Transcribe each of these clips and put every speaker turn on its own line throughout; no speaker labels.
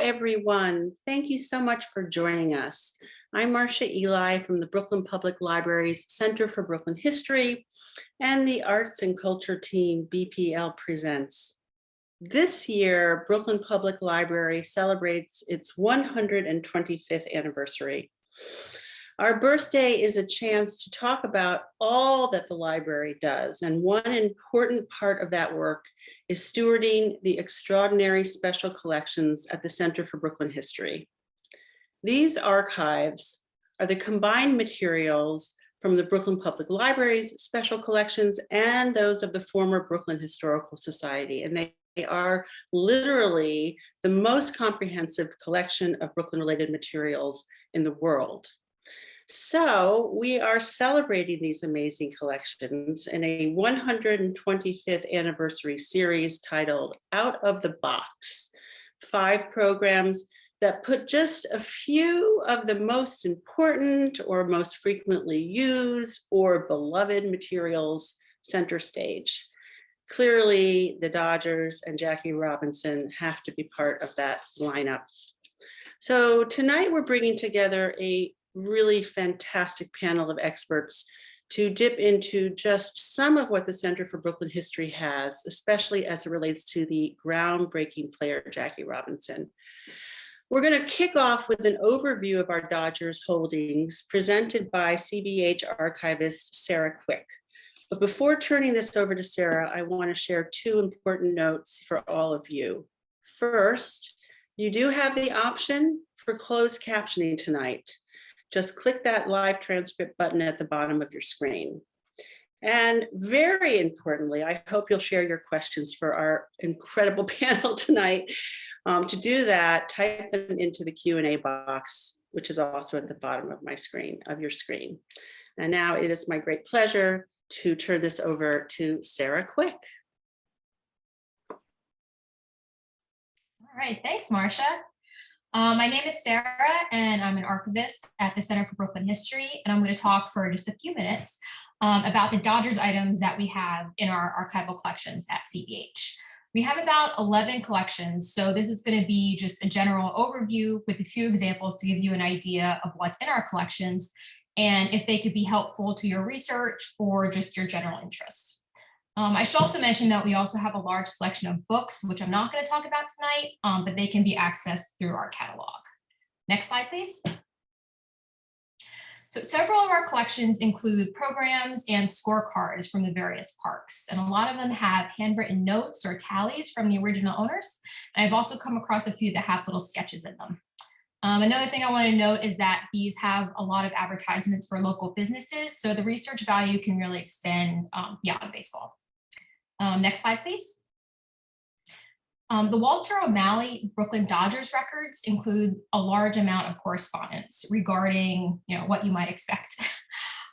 everyone. Thank you so much for joining us. I'm Marcia Eli from the Brooklyn Public Library's Center for Brooklyn History and the Arts and Culture team BPL Presents. This year, Brooklyn Public Library celebrates its 125th anniversary. Our birthday is a chance to talk about all that the library does, and one important part of that work is stewarding the extraordinary special collections at the Center for Brooklyn History. These archives are the combined materials from the Brooklyn Public Library's special collections and those of the former Brooklyn Historical Society, and they are literally the most comprehensive collection of Brooklyn-related materials in the world. So we are celebrating these amazing collections in a 125th anniversary series titled Out of the Box, 5 programs that put just a few of the most important or most frequently used or beloved materials center stage. Clearly, the Dodgers and Jackie Robinson have to be part of that lineup. So tonight we're bringing together a really fantastic panel of experts to dip into just some of what the Center for Brooklyn History has, especially as it relates to the groundbreaking player, Jackie Robinson. We're going to kick off with an overview of our Dodgers holdings presented by CBH archivist Sarah Quick. But before turning this over to Sarah, I want to share 2 important notes for all of you. First, you do have the option for closed captioning tonight. Just click that live transcript button at the bottom of your screen. And very importantly, I hope you'll share your questions for our incredible panel tonight. To do that, type them into the Q&A box, which is also at the bottom of my screen, of your screen. And now it is my great pleasure to turn this over to Sarah Quick.
All right, thanks, Marcia. My name is Sarah, and I'm an archivist at the Center for Brooklyn History, and I'm going to talk for just a few minutes about the Dodgers items that we have in our archival collections at CBH. We have about 11 collections, so this is going to be just a general overview with a few examples to give you an idea of what's in our collections and if they could be helpful to your research or just your general interest. I should also mention that we also have a large selection of books, which I'm not going to talk about tonight, but they can be accessed through our catalog. Next slide, please. So several of our collections include programs and scorecards from the various parks, and a lot of them have handwritten notes or tallies from the original owners. And I've also come across a few that have little sketches in them. Another thing I want to note is that these have a lot of advertisements for local businesses, so the research value can really extend beyond baseball. Next slide, please. The Walter O'Malley Brooklyn Dodgers records include a large amount of correspondence regarding, what you might expect.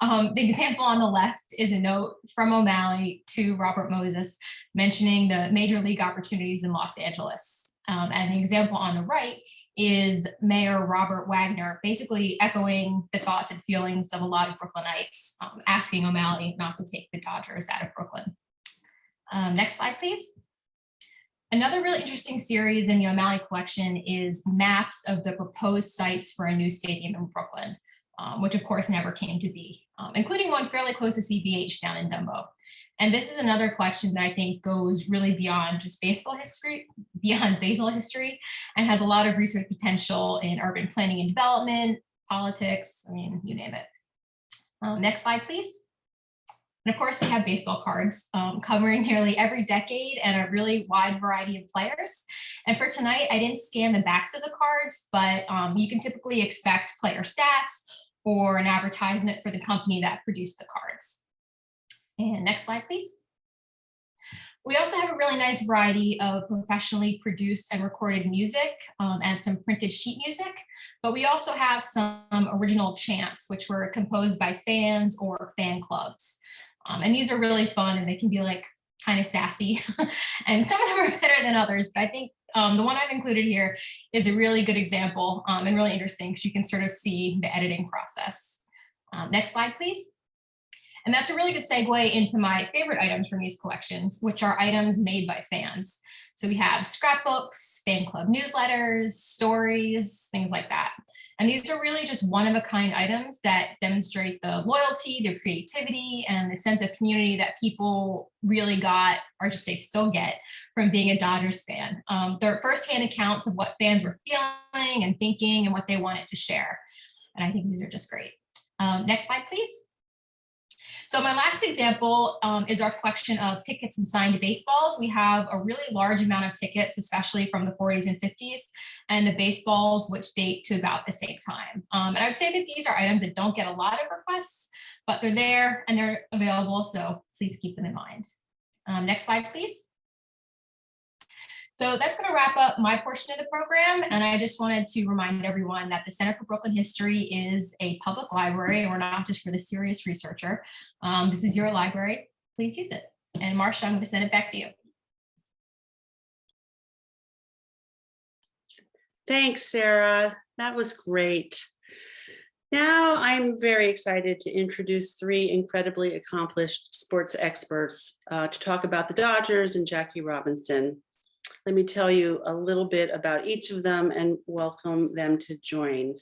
The example on the left is a note from O'Malley to Robert Moses mentioning the major league opportunities in Los Angeles. And the example on the right is Mayor Robert Wagner basically echoing the thoughts and feelings of a lot of Brooklynites, asking O'Malley not to take the Dodgers out of Brooklyn. Next slide, please. Another really interesting series in the O'Malley collection is maps of the proposed sites for a new stadium in Brooklyn, which of course never came to be, including one fairly close to CBH down in Dumbo. And this is another collection that I think goes really beyond just baseball history, and has a lot of research potential in urban planning and development, politics, you name it. Next slide, please. And of course, we have baseball cards covering nearly every decade and a really wide variety of players. And for tonight, I didn't scan the backs of the cards, but you can typically expect player stats or an advertisement for the company that produced the cards. And next slide, please. We also have a really nice variety of professionally produced and recorded music and some printed sheet music, but we also have some original chants, which were composed by fans or fan clubs. And these are really fun and they can be kind of sassy. And some of them are better than others, but I think the one I've included here is a really good example and really interesting because you can sort of see the editing process. Next slide, please. And that's a really good segue into my favorite items from these collections, which are items made by fans. So we have scrapbooks, fan club newsletters, stories, things like that. And these are really just one-of-a-kind items that demonstrate the loyalty, the creativity, and the sense of community that people really got, or I should say still get, from being a Dodgers fan. They're firsthand accounts of what fans were feeling and thinking and what they wanted to share. And I think these are just great. Next slide, please. So my last example is our collection of tickets and signed baseballs. We have a really large amount of tickets, especially from the 40s and 50s, and the baseballs, which date to about the same time. And I would say that these are items that don't get a lot of requests, but they're there and they're available, so please keep them in mind. Next slide, please. So that's going to wrap up my portion of the program. And I just wanted to remind everyone that the Center for Brooklyn History is a public library, and we're not just for the serious researcher. This is your library. Please use it. And Marcia, I'm going to send it back to you.
Thanks, Sarah. That was great. Now I'm very excited to introduce three incredibly accomplished sports experts to talk about the Dodgers and Jackie Robinson. Let me tell you a little bit about each of them and welcome them to join.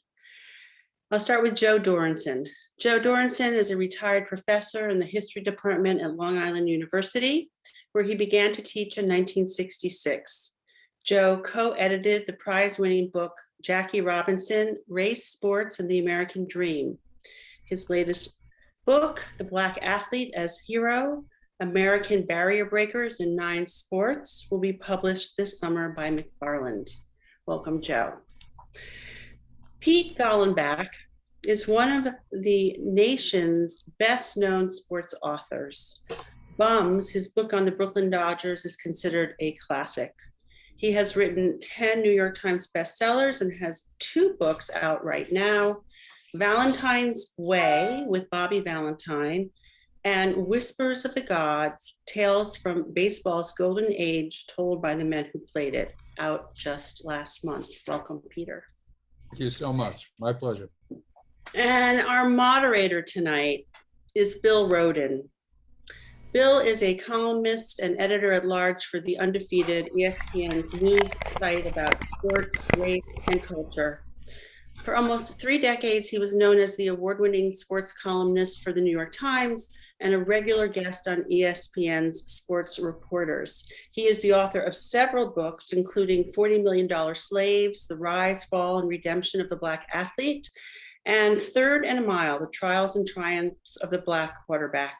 I'll start with Joe Dorinson. Joe Dorinson is a retired professor in the history department at Long Island University, where he began to teach in 1966. Joe co-edited the prize-winning book, Jackie Robinson, Race, Sports, and the American Dream. His latest book, The Black Athlete as Hero, American Barrier Breakers in 9 Sports, will be published this summer by McFarland. Welcome, Joe. Pete Golenbock is one of the nation's best-known sports authors. Bums, his book on the Brooklyn Dodgers, is considered a classic. He has written 10 New York Times bestsellers and has 2 books out right now, Valentine's Way with Bobby Valentine, and Whispers of the Gods, Tales from Baseball's Golden Age told by the men who played it, out just last month. Welcome, Peter.
Thank you so much. My pleasure.
And our moderator tonight is Bill Rhoden. Bill is a columnist and editor-at-large for the undefeated ESPN's news site about sports, race, and culture. For almost 3 decades, he was known as the award-winning sports columnist for the New York Times and a regular guest on ESPN's Sports Reporters. He is the author of several books, including $40 Million Slaves, The Rise, Fall, and Redemption of the Black Athlete, and Third and a Mile, The Trials and Triumphs of the Black Quarterback.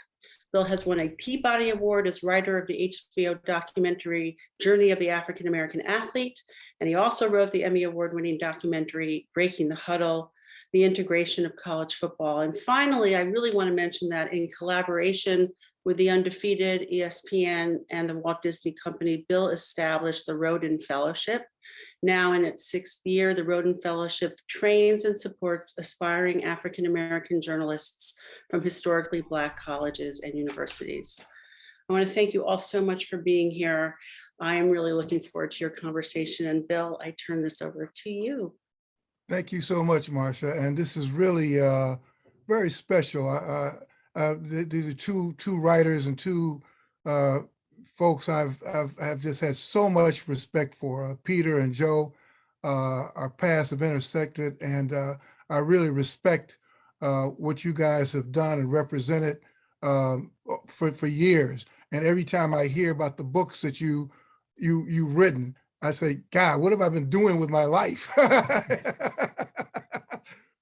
Bill has won a Peabody Award as writer of the HBO documentary Journey of the African American Athlete, and he also wrote the Emmy Award-winning documentary Breaking the Huddle, the integration of college football. And finally, I really want to mention that in collaboration with the undefeated ESPN and the Walt Disney Company, Bill established the Rhoden Fellowship. Now in its 6th year, the Rhoden Fellowship trains and supports aspiring African-American journalists from historically Black colleges and universities. I want to thank you all so much for being here. I am really looking forward to your conversation. And Bill, I turn this over to you.
Thank you so much, Marcia. And this is really very special. These are two writers and 2 folks I've just had so much respect for. Peter and Joe, our paths have intersected, and I really respect what you guys have done and represented for years. And every time I hear about the books that you've written, I say, God, what have I been doing with my life?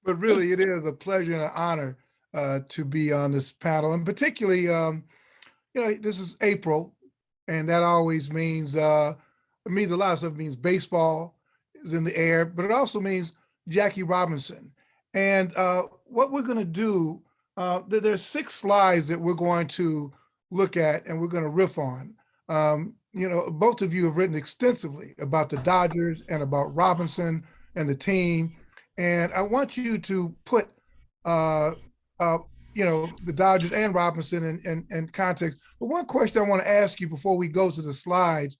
But really, it is a pleasure and an honor to be on this panel, and particularly, this is April, and that always means it means a lot of stuff. It means baseball is in the air, but it also means Jackie Robinson. And what we're going to do, there's 6 slides that we're going to look at, and we're going to riff on. Both of you have written extensively about the Dodgers and about Robinson and the team. And I want you to put, the Dodgers and Robinson in context. But one question I want to ask you before we go to the slides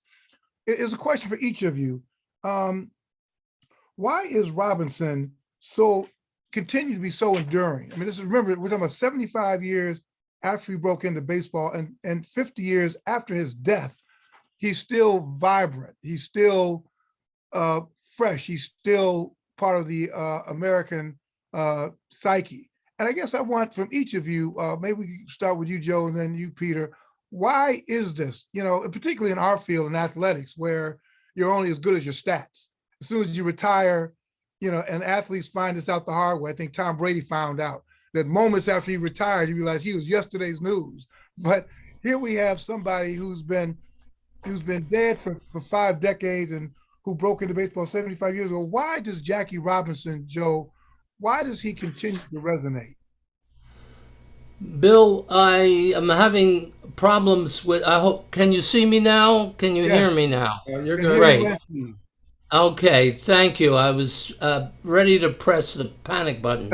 is a question for each of you. Why is Robinson continue to be so enduring? I mean, remember, we're talking about 75 years after he broke into baseball, and 50 years after his death, he's still vibrant. He's still fresh. He's still part of the American psyche. And I guess I want from each of you, maybe we can start with you, Joe, and then you, Peter. Why is this, particularly in our field in athletics, where you're only as good as your stats? As soon as you retire, and athletes find this out the hard way. I think Tom Brady found out that moments after he retired, he realized he was yesterday's news. But here we have somebody who's been dead for 5 decades and who broke into baseball 75 years ago. Why does Jackie Robinson, Joe, why does he continue to resonate?
Bill, I am having problems with, can you see me now? Can you hear me now?
You're
Can
good.
you
Great.
hear me?
Okay, thank you. I was ready to press the panic button.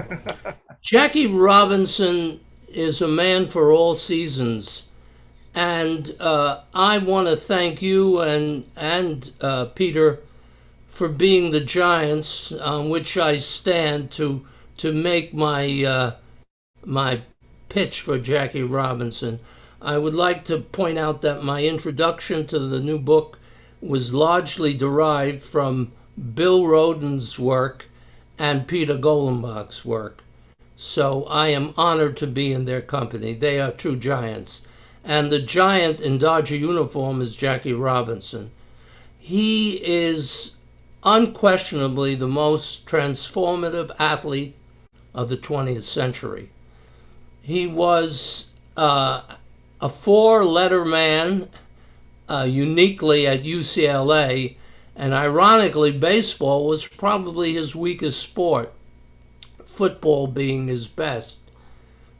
Jackie Robinson is a man for all seasons. And I want to thank you and Peter for being the giants on which I stand to make my my pitch for Jackie Robinson. I would like to point out that my introduction to the new book was largely derived from Bill Rhoden's work and Peter Golenbock's work. So I am honored to be in their company. They are true giants. And the giant in Dodger uniform is Jackie Robinson. He is unquestionably the most transformative athlete of the 20th century. He was a 4-letter man, uniquely at UCLA, and ironically, baseball was probably his weakest sport, football being his best.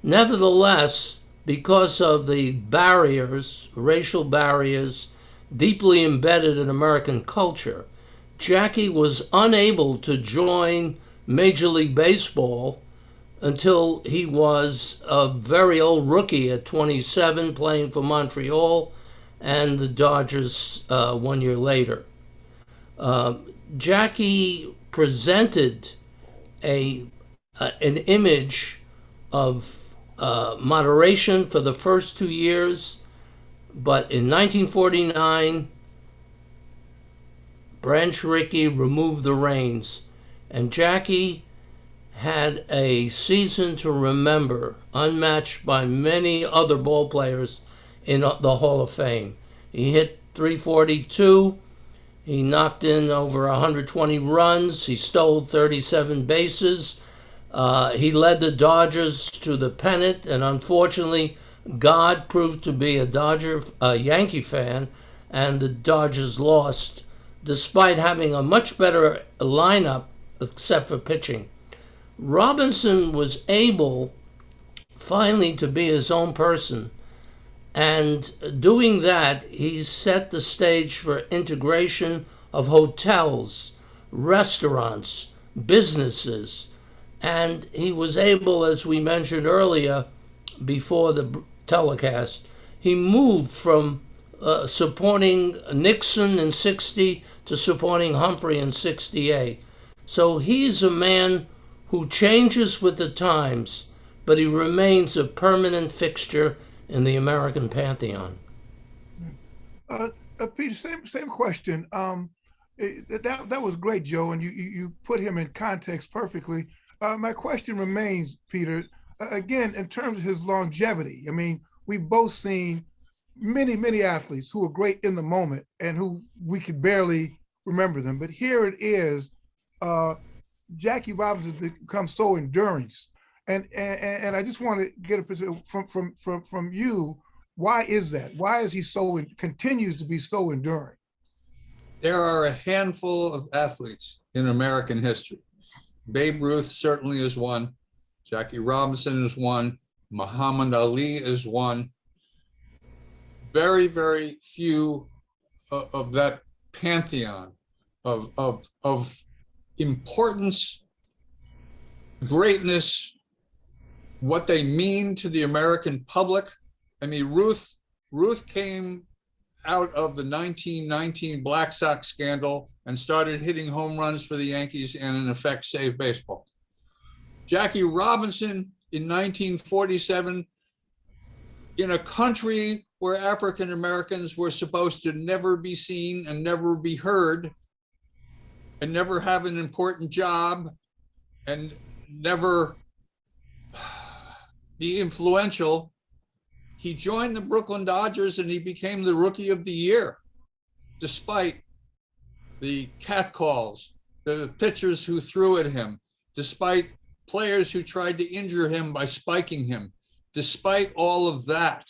Nevertheless, because of the barriers, racial barriers, deeply embedded in American culture, Jackie was unable to join Major League Baseball until he was a very old rookie at 27, playing for Montreal and the Dodgers 1 year later. Jackie presented an image of moderation for the first 2 years, but in 1949, Branch Rickey removed the reins, and Jackie had a season to remember, unmatched by many other ball players in the Hall of Fame. He hit .342, he knocked in over 120 runs, he stole 37 bases, he led the Dodgers to the pennant, and unfortunately, God proved to be a Yankee fan, and the Dodgers lost, despite having a much better lineup, except for pitching. Robinson was able finally to be his own person, and doing that, he set the stage for integration of hotels, restaurants, businesses, and he was able, as we mentioned earlier before the telecast, he moved from supporting Nixon in 60 to supporting Humphrey in 68. So he's a man who changes with the times, but he remains a permanent fixture in the American pantheon.
Peter, same question. That was great, Joe, and you put him in context perfectly. My question remains, Peter, again, in terms of his longevity. I mean, we've both seen many athletes who are great in the moment and who we could barely remember them. But here it is, Jackie Robinson becomes so enduring. And I just want to get a perspective from you. Why is that? Why is he continues to be so enduring?
There are a handful of athletes in American history. Babe Ruth certainly is one. Jackie Robinson is one. Muhammad Ali is one. Very, very few of that pantheon of importance, greatness, what they mean to the American public. I mean, Ruth came out of the 1919 Black Sox scandal and started hitting home runs for the Yankees and in effect saved baseball. Jackie Robinson in 1947 in a country where African Americans were supposed to never be seen and never be heard and never have an important job and never be influential, he joined the Brooklyn Dodgers and he became the Rookie of the Year, despite the catcalls, the pitchers who threw at him, despite players who tried to injure him by spiking him. Despite all of that,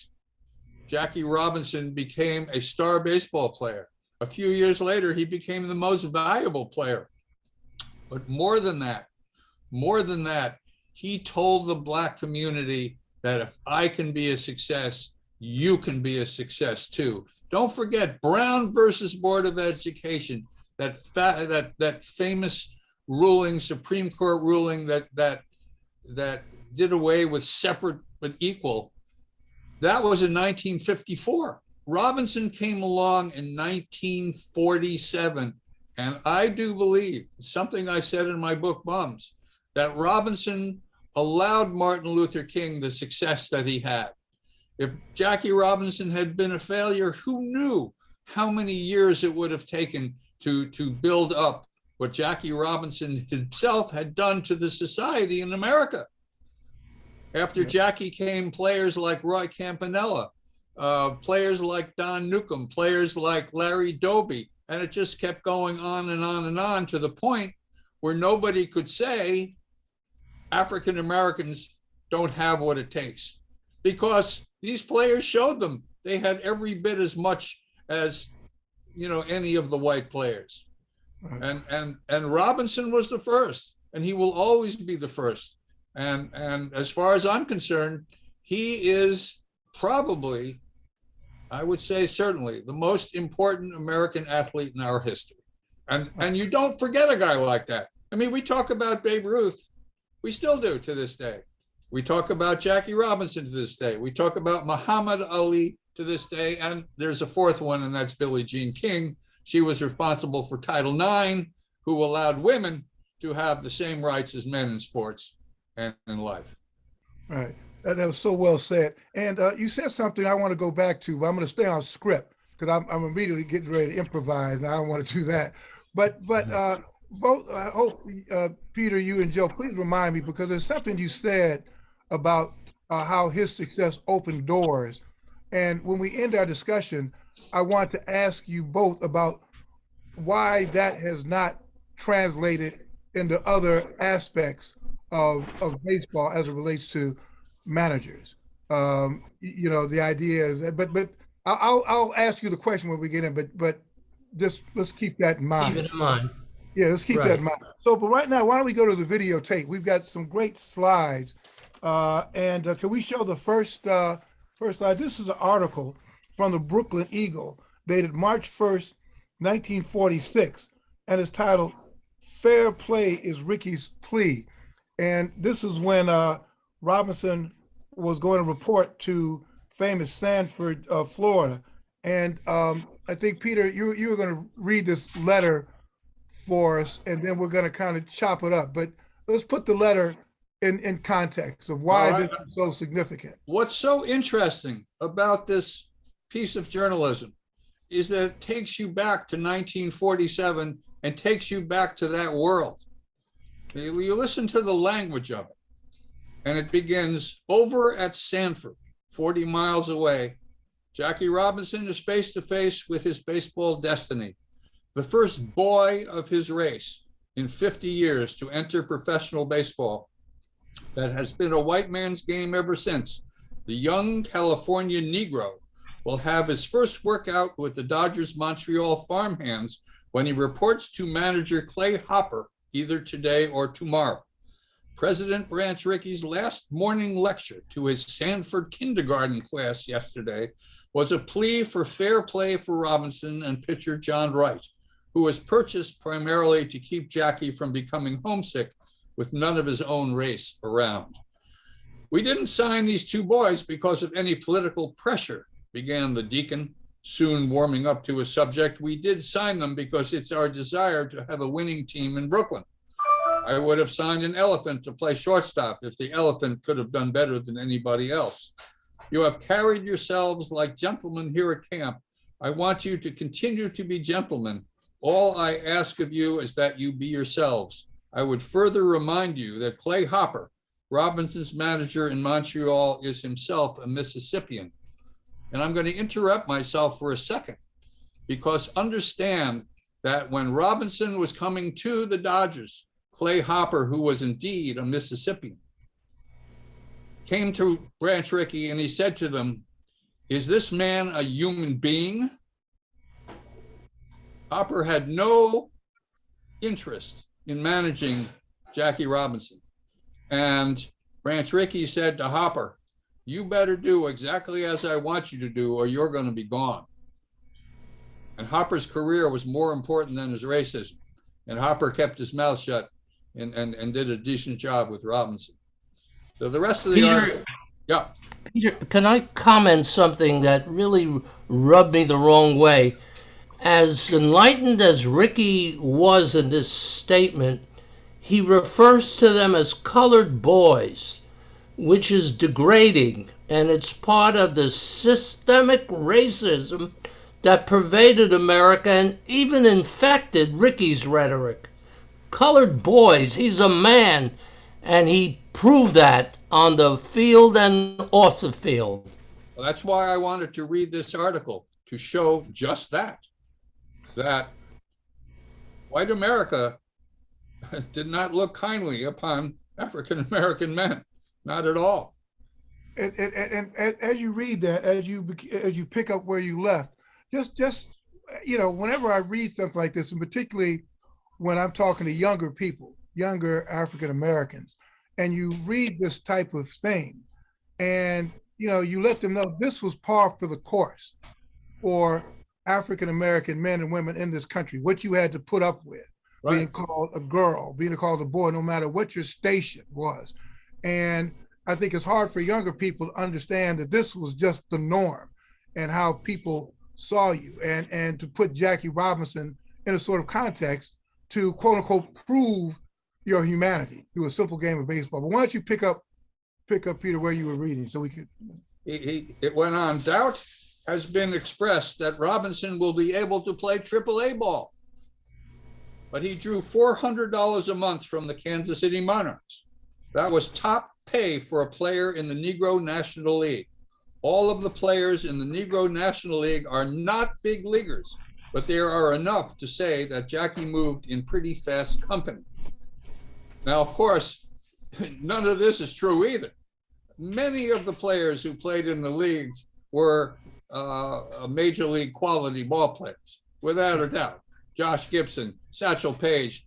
Jackie Robinson became a star baseball player. A few years later, he became the most valuable player. But more than that, he told the Black community that if I can be a success, you can be a success too. Don't forget Brown versus Board of Education, that famous ruling, Supreme Court ruling that did away with separate but equal. That was in 1954. Robinson came along in 1947. And I do believe, something I said in my book, Bums, that Robinson allowed Martin Luther King the success that he had. If Jackie Robinson had been a failure, who knew how many years it would have taken to build up what Jackie Robinson himself had done to the society in America. After Jackie came players like Roy Campanella, players like Don Newcomb, players like Larry Doby, and it just kept going on and on and on to the point where nobody could say African Americans don't have what it takes, because these players showed them they had every bit as much as, you know, any of the white players. And Robinson was the first, and he will always be the first. And as far as I'm concerned, he is probably, I would say certainly, the most important American athlete in our history. And you don't forget a guy like that. I mean, we talk about Babe Ruth. We still do to this day. We talk about Jackie Robinson to this day. We talk about Muhammad Ali to this day. And there's a fourth one, and that's Billie Jean King. She was responsible for Title IX, who allowed women to have the same rights as men in sports and in life.
Right. That was so well said. And you said something I want to go back to, but I'm going to stay on script because I'm immediately getting ready to improvise. And I don't want to do that. But both, I hope, Peter, you and Joe, please remind me, because there's something you said about how his success opened doors. And when we end our discussion, I want to ask you both about why that has not translated into other aspects of baseball as it relates to managers. You know, the idea is, but I'll ask you the question when we get in, but just let's keep that in mind.
Keep it in mind.
Yeah, let's keep that in mind. So, but right now, why don't we go to the videotape? We've got some great slides. And can we show the first slide? This is an article from the Brooklyn Eagle dated March 1st, 1946, and it's titled, "Fair Play is Rickey's Plea." And this is when Robinson was going to report to famous Sanford, Florida. And I think, Peter, you were going to read this letter for us, and then we're going to kind of chop it up. But let's put the letter in context of why this is so significant.
What's so interesting about this piece of journalism is that it takes you back to 1947 and takes you back to that world. You listen to the language of it, and it begins, "Over at Sanford, 40 miles away, Jackie Robinson is face to face with his baseball destiny, the first boy of his race in 50 years to enter professional baseball that has been a white man's game ever since. The young California Negro will have his first workout with the Dodgers Montreal farmhands when he reports to manager Clay Hopper either today or tomorrow. President Branch Rickey's last morning lecture to his Sanford kindergarten class yesterday was a plea for fair play for Robinson and pitcher John Wright, who was purchased primarily to keep Jackie from becoming homesick with none of his own race around. We didn't sign these two boys because of any political pressure," began the deacon, soon warming up to his subject. "We did sign them because it's our desire to have a winning team in Brooklyn. I would have signed an elephant to play shortstop if the elephant could have done better than anybody else. You have carried yourselves like gentlemen here at camp. I want you to continue to be gentlemen. All I ask of you is that you be yourselves. I would further remind you that Clay Hopper, Robinson's manager in Montreal, is himself a Mississippian. And I'm going to interrupt myself for a second, because understand that when Robinson was coming to the Dodgers, Clay Hopper, who was indeed a Mississippian, came to Branch Rickey and he said to them, "Is this man a human being?" Hopper had no interest in managing Jackie Robinson. And Branch Rickey said to Hopper, "You better do exactly as I want you to do, or you're going to be gone." And Hopper's career was more important than his racism. And Hopper kept his mouth shut and did a decent job with Robinson. So the rest of the article, yeah.
Peter, can I comment something that really rubbed me the wrong way? As enlightened as Rickey was in this statement, he refers to them as colored boys, which is degrading, and it's part of the systemic racism that pervaded America and even infected Rickey's rhetoric. Colored boys, he's a man, and he proved that on the field and off the field.
Well, that's why I wanted to read this article, to show just that white America did not look kindly upon African-American men, not at all.
And as you read that, as you pick up where you left, just whenever I read something like this, and particularly when I'm talking to younger people, younger African Americans, and you read this type of thing, and you let them know this was par for the course for African American men and women in this country, what you had to put up with, right? Being called a girl, being called a boy, no matter what your station was. And I think it's hard for younger people to understand that this was just the norm and how people saw you, and to put Jackie Robinson in a sort of context to quote unquote prove your humanity through a simple game of baseball. But why don't you pick up Peter where you were reading so we could.
It went on. Doubt has been expressed that Robinson will be able to play AAA ball, but he drew $400 a month from the Kansas City Monarchs. That was top pay for a player in the Negro National League. All of the players in the Negro National League are not big leaguers, but there are enough to say that Jackie moved in pretty fast company. Now, of course, none of this is true either. Many of the players who played in the leagues were major league quality ball players, without a doubt. Josh Gibson, Satchel Paige,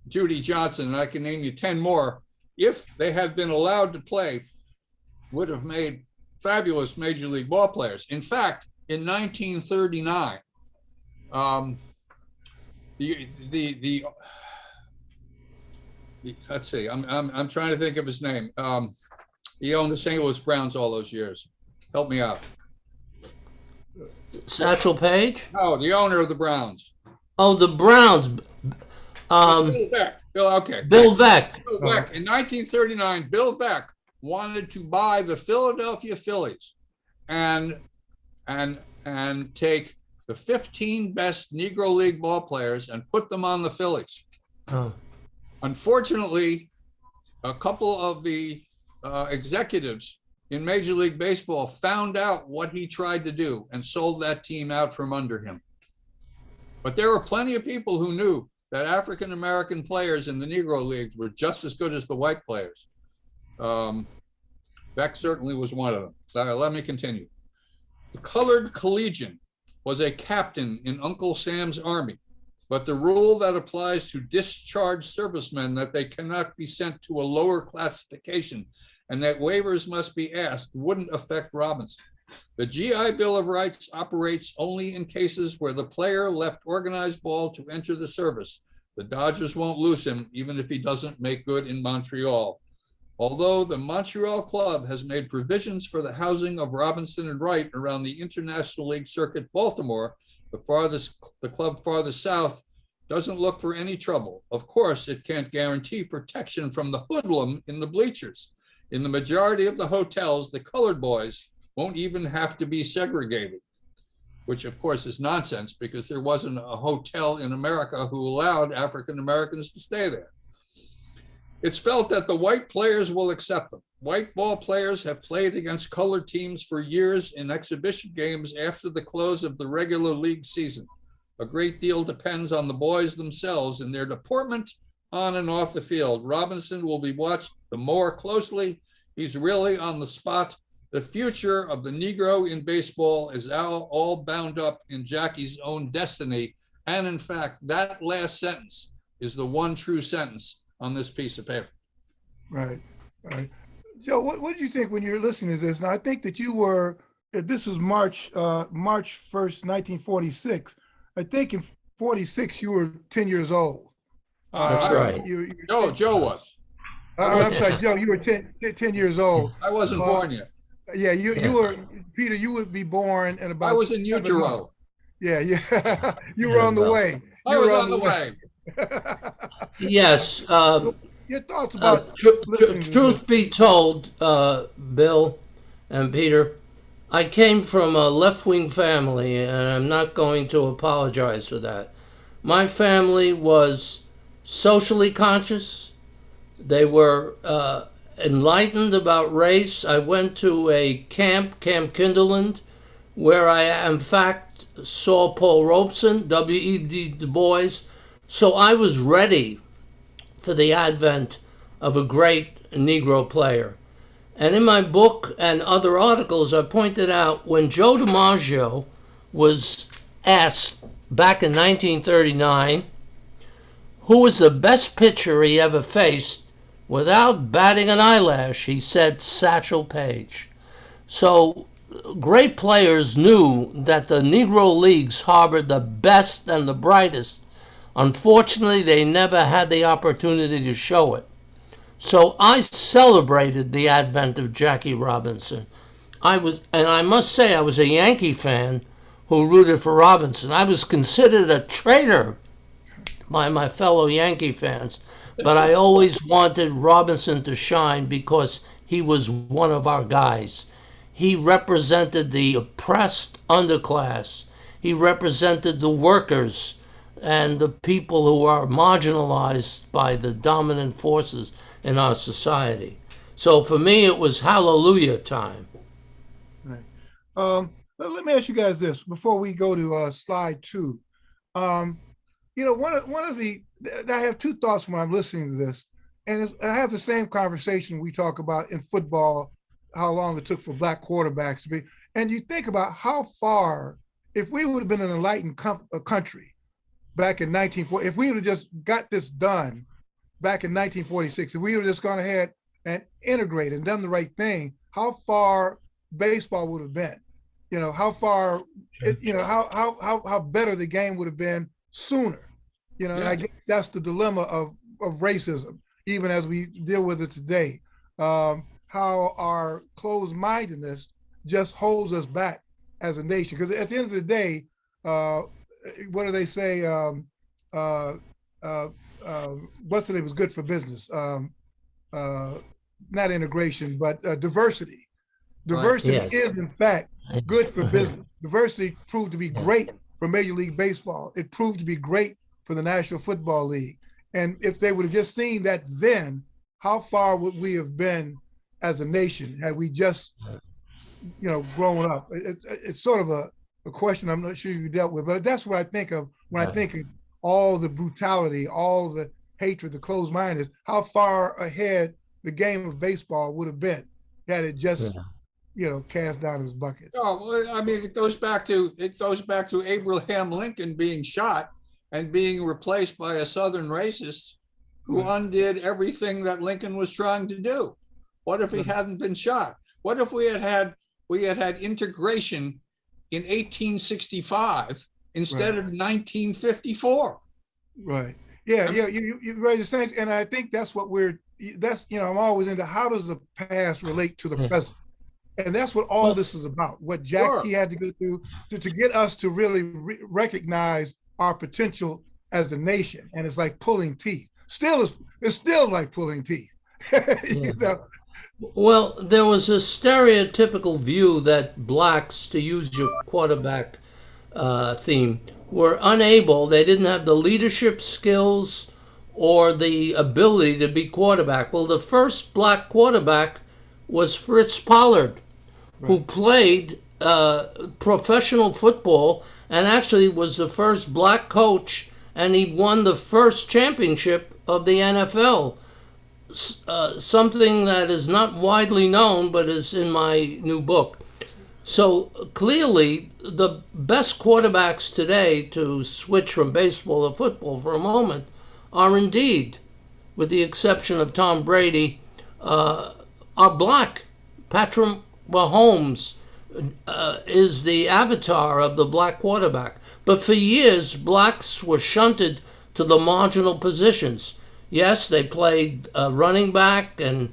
Judy Johnson, and I can name you 10 more, if they had been allowed to play, would have made fabulous major league ball players. In fact, in 1939, let's see, I'm trying to think of his name. He owned the St. Louis Browns all those years. Help me out.
Satchel Paige?
No, the owner of the Browns.
Oh, the Browns.
Bill Beck.
Bill Beck.
Bill Beck. In 1939, Bill Beck wanted to buy the Philadelphia Phillies and take the 15 best Negro League ball players and put them on the Phillies. Oh. Unfortunately, a couple of the executives in Major League Baseball found out what he tried to do and sold that team out from under him. But there were plenty of people who knew that African-American players in the Negro Leagues were just as good as the white players. Beck certainly was one of them. Let me continue. The colored collegian was a captain in Uncle Sam's Army, but the rule that applies to discharged servicemen that they cannot be sent to a lower classification and that waivers must be asked wouldn't affect Robinson. The GI Bill of Rights operates only in cases where the player left organized ball to enter the service. The Dodgers won't lose him even if he doesn't make good in Montreal. Although the Montreal club has made provisions for the housing of Robinson and Wright around the International League Circuit, Baltimore, the club farthest south doesn't look for any trouble. Of course, it can't guarantee protection from the hoodlum in the bleachers. In the majority of the hotels, the colored boys won't even have to be segregated, which of course is nonsense because there wasn't a hotel in America who allowed African Americans to stay there. It's felt that the white players will accept them. White ball players have played against colored teams for years in exhibition games after the close of the regular league season. A great deal depends on the boys themselves and their deportment on and off the field. Robinson will be watched the more closely. He's really on the spot. The future of the Negro in baseball is all bound up in Jackie's own destiny. And in fact, that last sentence is the one true sentence on this piece of paper.
Right, right. Joe, what did you think when you were listening to this? Now, I think that you were, this was March 1st, 1946. I think in 46, you were 10 years old.
That's right.
Joe was.
I'm sorry, Joe, you were 10 years old.
I wasn't born yet.
Yeah, you were, Peter, you would be born in about—
I was in utero.
Yeah. You were on the way.
I was on the way.
Yes.
Your thoughts about
truth be told, Bill and Peter, I came from a left-wing family, and I'm not going to apologize for that. My family was socially conscious. They were enlightened about race. I went to a Camp Kinderland, where I, in fact, saw Paul Robeson, W.E.B. Du Bois. So I was ready for the advent of a great Negro player. And in my book and other articles, I pointed out when Joe DiMaggio was asked back in 1939 who was the best pitcher he ever faced, without batting an eyelash, he said Satchel Paige. So great players knew that the Negro Leagues harbored the best and the brightest. Unfortunately, they never had the opportunity to show it. So I celebrated the advent of Jackie Robinson. And I must say, I was a Yankee fan who rooted for Robinson. I was considered a traitor by my fellow Yankee fans, but I always wanted Robinson to shine because he was one of our guys. He represented the oppressed underclass. He represented the workers and the people who are marginalized by the dominant forces in our society. So for me, it was hallelujah time.
Right. Let me ask you guys this before we go to slide 2. One of the, I have two thoughts when I'm listening to this, and I have the same conversation we talk about in football, how long it took for black quarterbacks to be, and you think about how far, if we would have been an enlightened country back in 1940, if we would have just got this done back in 1946, if we would have just gone ahead and integrated and done the right thing, how far baseball would have been, how far, how better the game would have been sooner. And I guess that's the dilemma of racism, even as we deal with it today. How our closed-mindedness just holds us back as a nation. Because at the end of the day, what do they say? What's the name? Was good for business. Not integration, but diversity. Diversity is, in fact, good for business. Diversity proved to be great for Major League Baseball. It proved to be great for the National Football League. And if they would have just seen that then, how far would we have been as a nation had we just, grown up? It's sort of a question I'm not sure you dealt with, but that's what I think of when I think of all the brutality, all the hatred, the closed mindedness, how far ahead the game of baseball would have been had it just, cast down his bucket.
Oh, well, I mean, it goes back to Abraham Lincoln being shot and being replaced by a Southern racist who undid everything that Lincoln was trying to do. What if he hadn't been shot? What if we had had integration in 1865 instead of 1954?
Right. Yeah. You're right. And I think that's what I'm always into. How does the past relate to the present? And that's what all this is about. What Jackie had to go through to get us to really recognize our potential as a nation. And it's like pulling teeth. It's still like pulling teeth.
Well, there was a stereotypical view that blacks, to use your quarterback theme, were unable, they didn't have the leadership skills or the ability to be quarterback. Well, the first black quarterback was Fritz Pollard, who
Right.
played professional football and actually was the first black coach, and he won the first championship of the NFL. Something that is not widely known, but is in my new book. So clearly, the best quarterbacks today, to switch from baseball to football for a moment, are indeed, with the exception of Tom Brady, are black. Patrick Mahomes is the avatar of the black quarterback. But for years, blacks were shunted to the marginal positions. Yes, they played running back and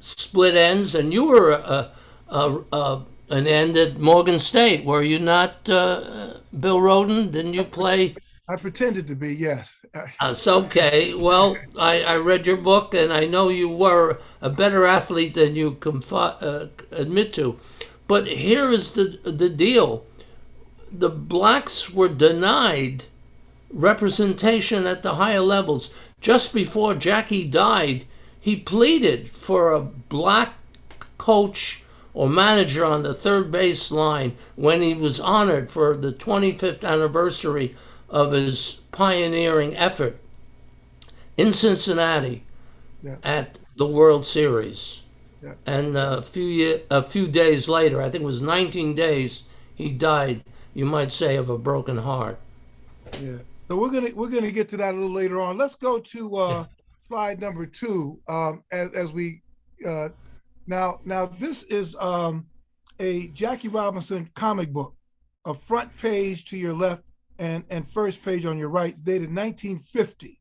split ends, and you were an end at Morgan State, were you not, Bill Rhoden? Didn't you play?
I pretended to be, yes.
It's okay. Well, I read your book, and I know you were a better athlete than you admit to. But here is the deal: the blacks were denied representation at the higher levels. Just before Jackie died, he pleaded for a black coach or manager on the third base line when he was honored for the 25th anniversary of his pioneering effort in Cincinnati
Yeah,
at the World Series.
yeah,
And a few days later, I think it was 19 days, he died, you might say, of a broken heart.
yeah. So we're gonna get to that a little later on. Let's go to slide number 2. As we now this is a Jackie Robinson comic book, a front page to your left and first page on your right, dated 1950.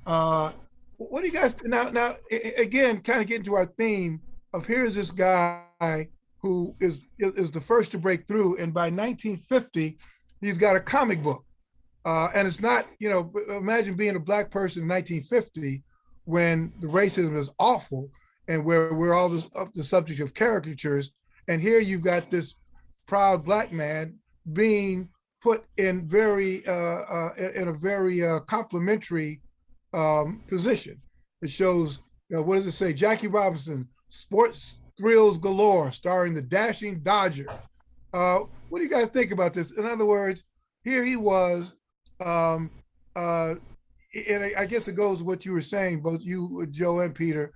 What do you guys now again, kind of getting to our theme of here's this guy who is the first to break through, and by 1950 he's got a comic book, and it's not, imagine being a black person in 1950 when the racism is awful and where we're all the subject of caricatures, and here you've got this proud black man being put in in a very complimentary position. It shows, what does it say? Jackie Robinson, sports thrills galore, starring the dashing Dodgers. What do you guys think about this? In other words, here he was, and I guess it goes with what you were saying, both you, Joe, and Peter.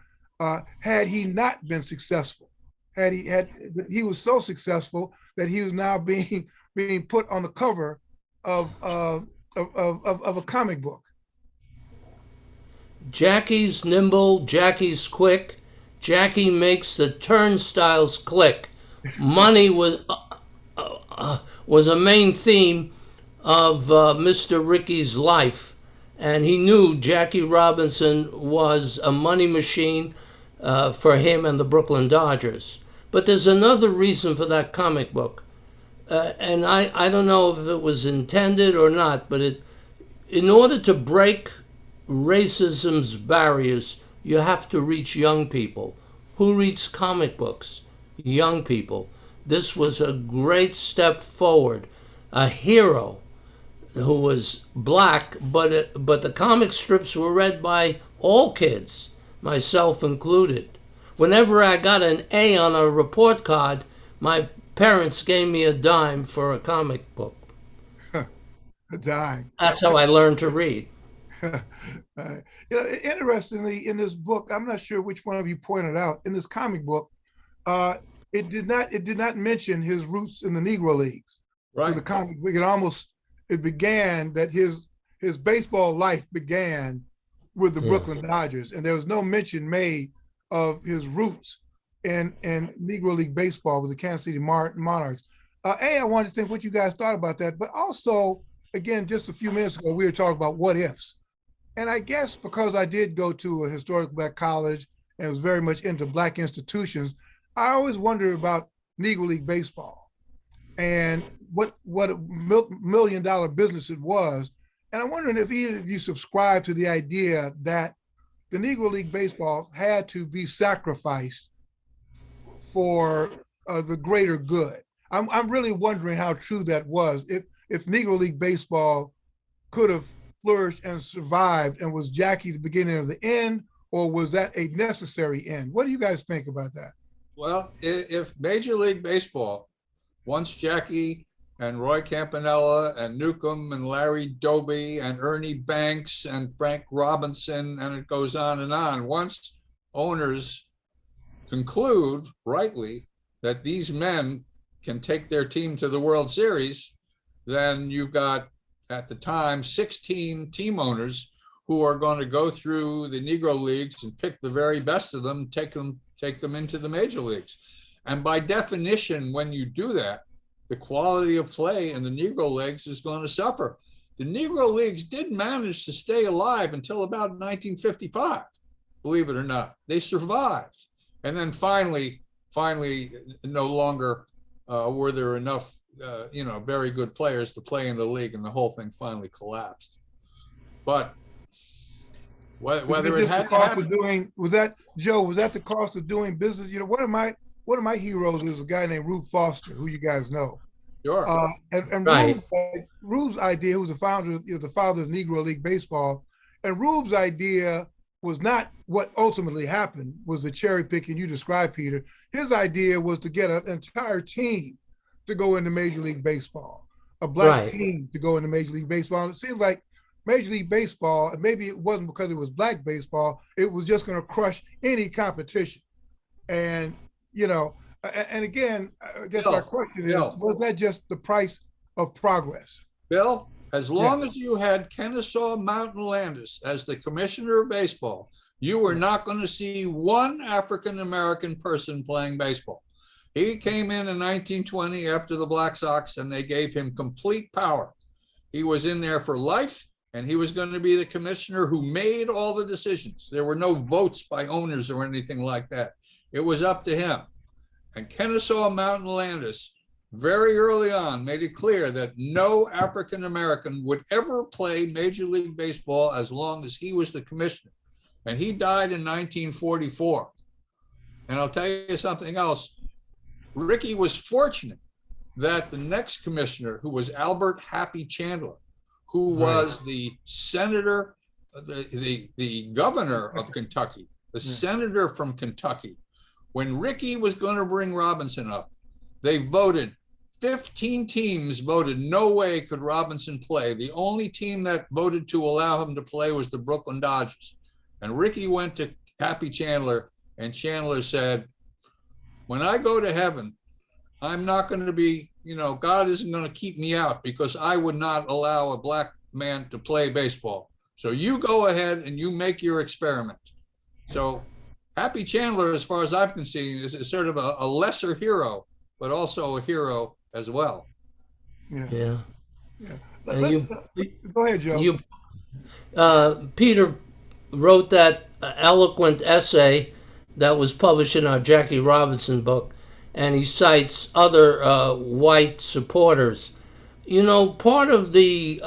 Had he not been successful, he was so successful that he was now being put on the cover of a comic book.
Jackie's nimble, Jackie's quick. Jackie makes the turnstiles click. Money was a main theme of Mr. Rickey's life, and he knew Jackie Robinson was a money machine for him and the Brooklyn Dodgers. But there's another reason for that comic book, and I don't know if it was intended or not, but in order to break racism's barriers, you have to reach young people. Who reads comic books? Young people. This was a great step forward. A hero who was black, but the comic strips were read by all kids, myself included. Whenever I got an A on a report card, my parents gave me a dime for a comic book.
A dime.
That's how I learned to read.
Interestingly, in this book, I'm not sure which one of you pointed out, in this comic book, it did not mention his roots in the Negro Leagues.
Right.
The comic book, it began that his baseball life began with the Brooklyn Dodgers, and there was no mention made of his roots in Negro League baseball with the Kansas City Monarchs. I wanted to think what you guys thought about that, but also, again, just a few minutes ago, we were talking about what ifs. And I guess because I did go to a historic black college and was very much into black institutions, I always wondered about Negro League baseball and what a $1 million business it was. And I'm wondering if either of you subscribe to the idea that the Negro League Baseball had to be sacrificed for the greater good. I'm really wondering how true that was. If Negro League Baseball could have flourished and survived, and was Jackie the beginning of the end, or was that a necessary end? What do you guys think about that?
Well, if Major League Baseball, once Jackie and Roy Campanella and Newcomb and Larry Doby and Ernie Banks and Frank Robinson, and it goes on, once owners conclude rightly that these men can take their team to the World Series, then you've got, at the time, 16 team owners who are going to go through the Negro Leagues and pick the very best of them, take them into the major leagues. And by definition, when you do that, the quality of play in the Negro Leagues is going to suffer. The Negro Leagues did manage to stay alive until about 1955, believe it or not. They survived. And then finally, no longer were there enough, very good players to play in the league, and the whole thing finally collapsed. But whether it had
was that the cost of doing business? One of my heroes is a guy named Rube Foster, who you guys know.
Sure.
And
right.
Rube's idea, who was the father of Negro League Baseball, and Rube's idea was not what ultimately happened, was the cherry picking you described, Peter. His idea was to get an entire team to go into Major League Baseball, a black team to go into Major League Baseball. And it seems like Major League Baseball, and maybe it wasn't because it was black baseball, it was just going to crush any competition. And, and again, I guess my question is, was that just the price of progress?
Bill, as long as you had Kennesaw Mountain Landis as the commissioner of baseball, you were not going to see one African-American person playing baseball. He came in 1920 after the Black Sox, and they gave him complete power. He was in there for life, and he was going to be the commissioner who made all the decisions. There were no votes by owners or anything like that. It was up to him. And Kennesaw Mountain Landis, very early on, made it clear that no African-American would ever play Major League Baseball as long as he was the commissioner. And he died in 1944. And I'll tell you something else. Rickey was fortunate that the next commissioner, who was Albert Happy Chandler, who was the senator, the governor of Kentucky, the senator from Kentucky. When Rickey was going to bring Robinson up, they voted, 15 teams voted no way could Robinson play. The only team that voted to allow him to play was the Brooklyn Dodgers. And Rickey went to Happy Chandler, and Chandler said, when I go to heaven, I'm not going to be, God isn't going to keep me out because I would not allow a black man to play baseball. So you go ahead and you make your experiment. So Happy Chandler, as far as I've been seeing, is sort of a lesser hero, but also a hero as well.
Yeah.
Go
ahead, Joe.
Peter wrote that eloquent essay that was published in our Jackie Robinson book, and he cites other white supporters. Part of the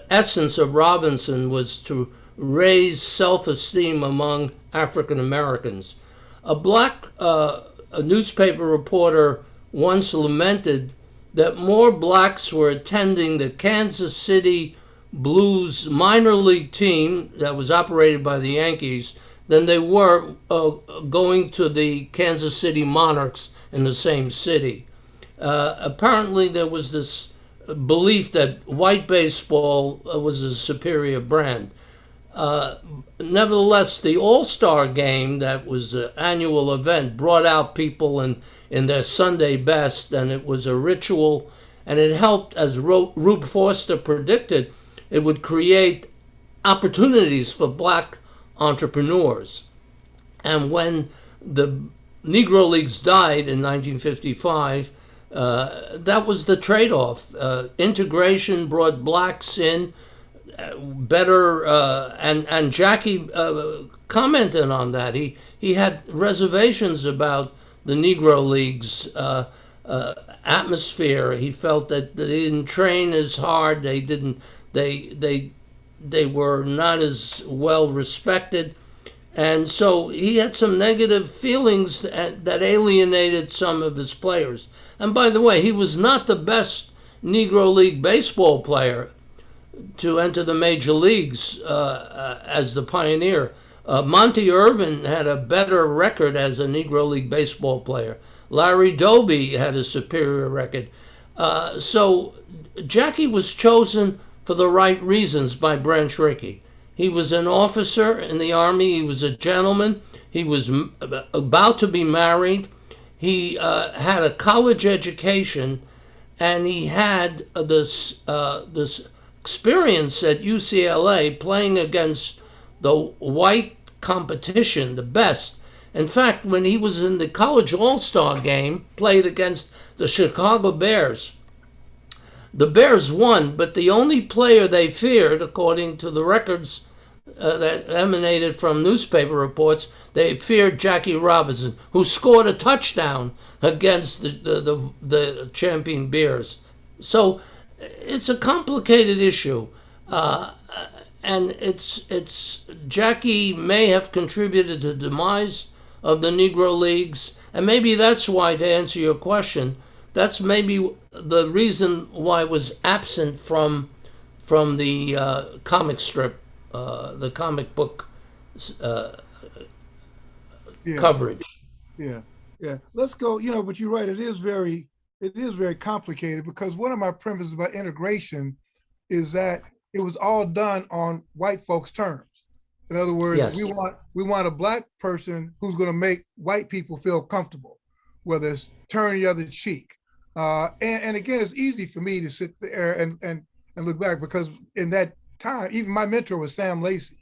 essence of Robinson was to raise self-esteem among African Americans. A newspaper reporter once lamented that more blacks were attending the Kansas City Blues minor league team that was operated by the Yankees than they were going to the Kansas City Monarchs in the same city. Apparently there was this belief that white baseball was a superior brand. Nevertheless, the All-Star game, that was an annual event, brought out people in their Sunday best, and it was a ritual, and it helped, as Rube Foster predicted, it would create opportunities for black entrepreneurs. And when the Negro Leagues died in 1955, that was the trade-off. Integration brought blacks in better, and Jackie commented on that. He had reservations about the Negro Leagues atmosphere. He felt that they didn't train as hard. They they were not as well respected. And so he had some negative feelings that alienated some of his players. And by the way, he was not the best Negro League baseball player to enter the major leagues as the pioneer. Monty Irvin had a better record as a Negro League baseball player. Larry Doby had a superior record. So Jackie was chosen for the right reasons by Branch Rickey. He was an officer in the Army. He was a gentleman. He was about to be married. He had a college education, and he had this experience at UCLA playing against the white competition, the best. In fact, when he was in the college all-star game, played against the Chicago Bears. The Bears won, but the only player they feared, according to the records that emanated from newspaper reports, they feared Jackie Robinson, who scored a touchdown against the champion Bears. So it's a complicated issue, and it's Jackie may have contributed to the demise of the Negro Leagues, and maybe that's why, to answer your question, that's maybe the reason why it was absent from the comic strip, the comic book coverage.
Yeah. Let's go. But you're right. It is very complicated, because one of my premises about integration is that it was all done on white folks' terms. In other words,
yes.
we want a black person who's going to make white people feel comfortable, whether it's turn the other cheek. And again, it's easy for me to sit there and look back, because in that time, even my mentor was Sam Lacey.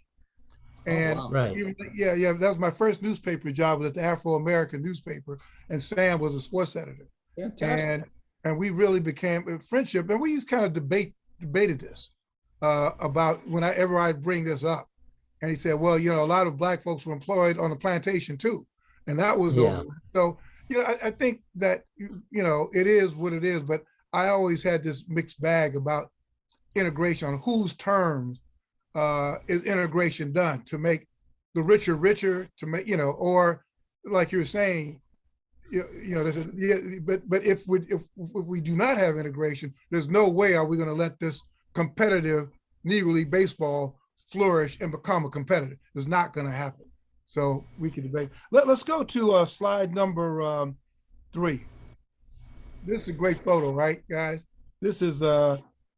And
right.
That was my first newspaper job, was at the Afro-American newspaper, and Sam was a sports editor.
Fantastic.
And we really became a friendship, and we used to kind of debated this about whenever I'd bring this up. And he said, well, a lot of black folks were employed on the plantation too. And that was so, I think that, it is what it is, but I always had this mixed bag about integration, on whose terms is integration done, to make the richer, to make, or like you were saying, but if we do not have integration, there's no way are we going to let this competitive Negro League baseball flourish and become a competitor. It's not going to happen. So we can debate. Let's go to slide number 3. This is a great photo, right, guys? This is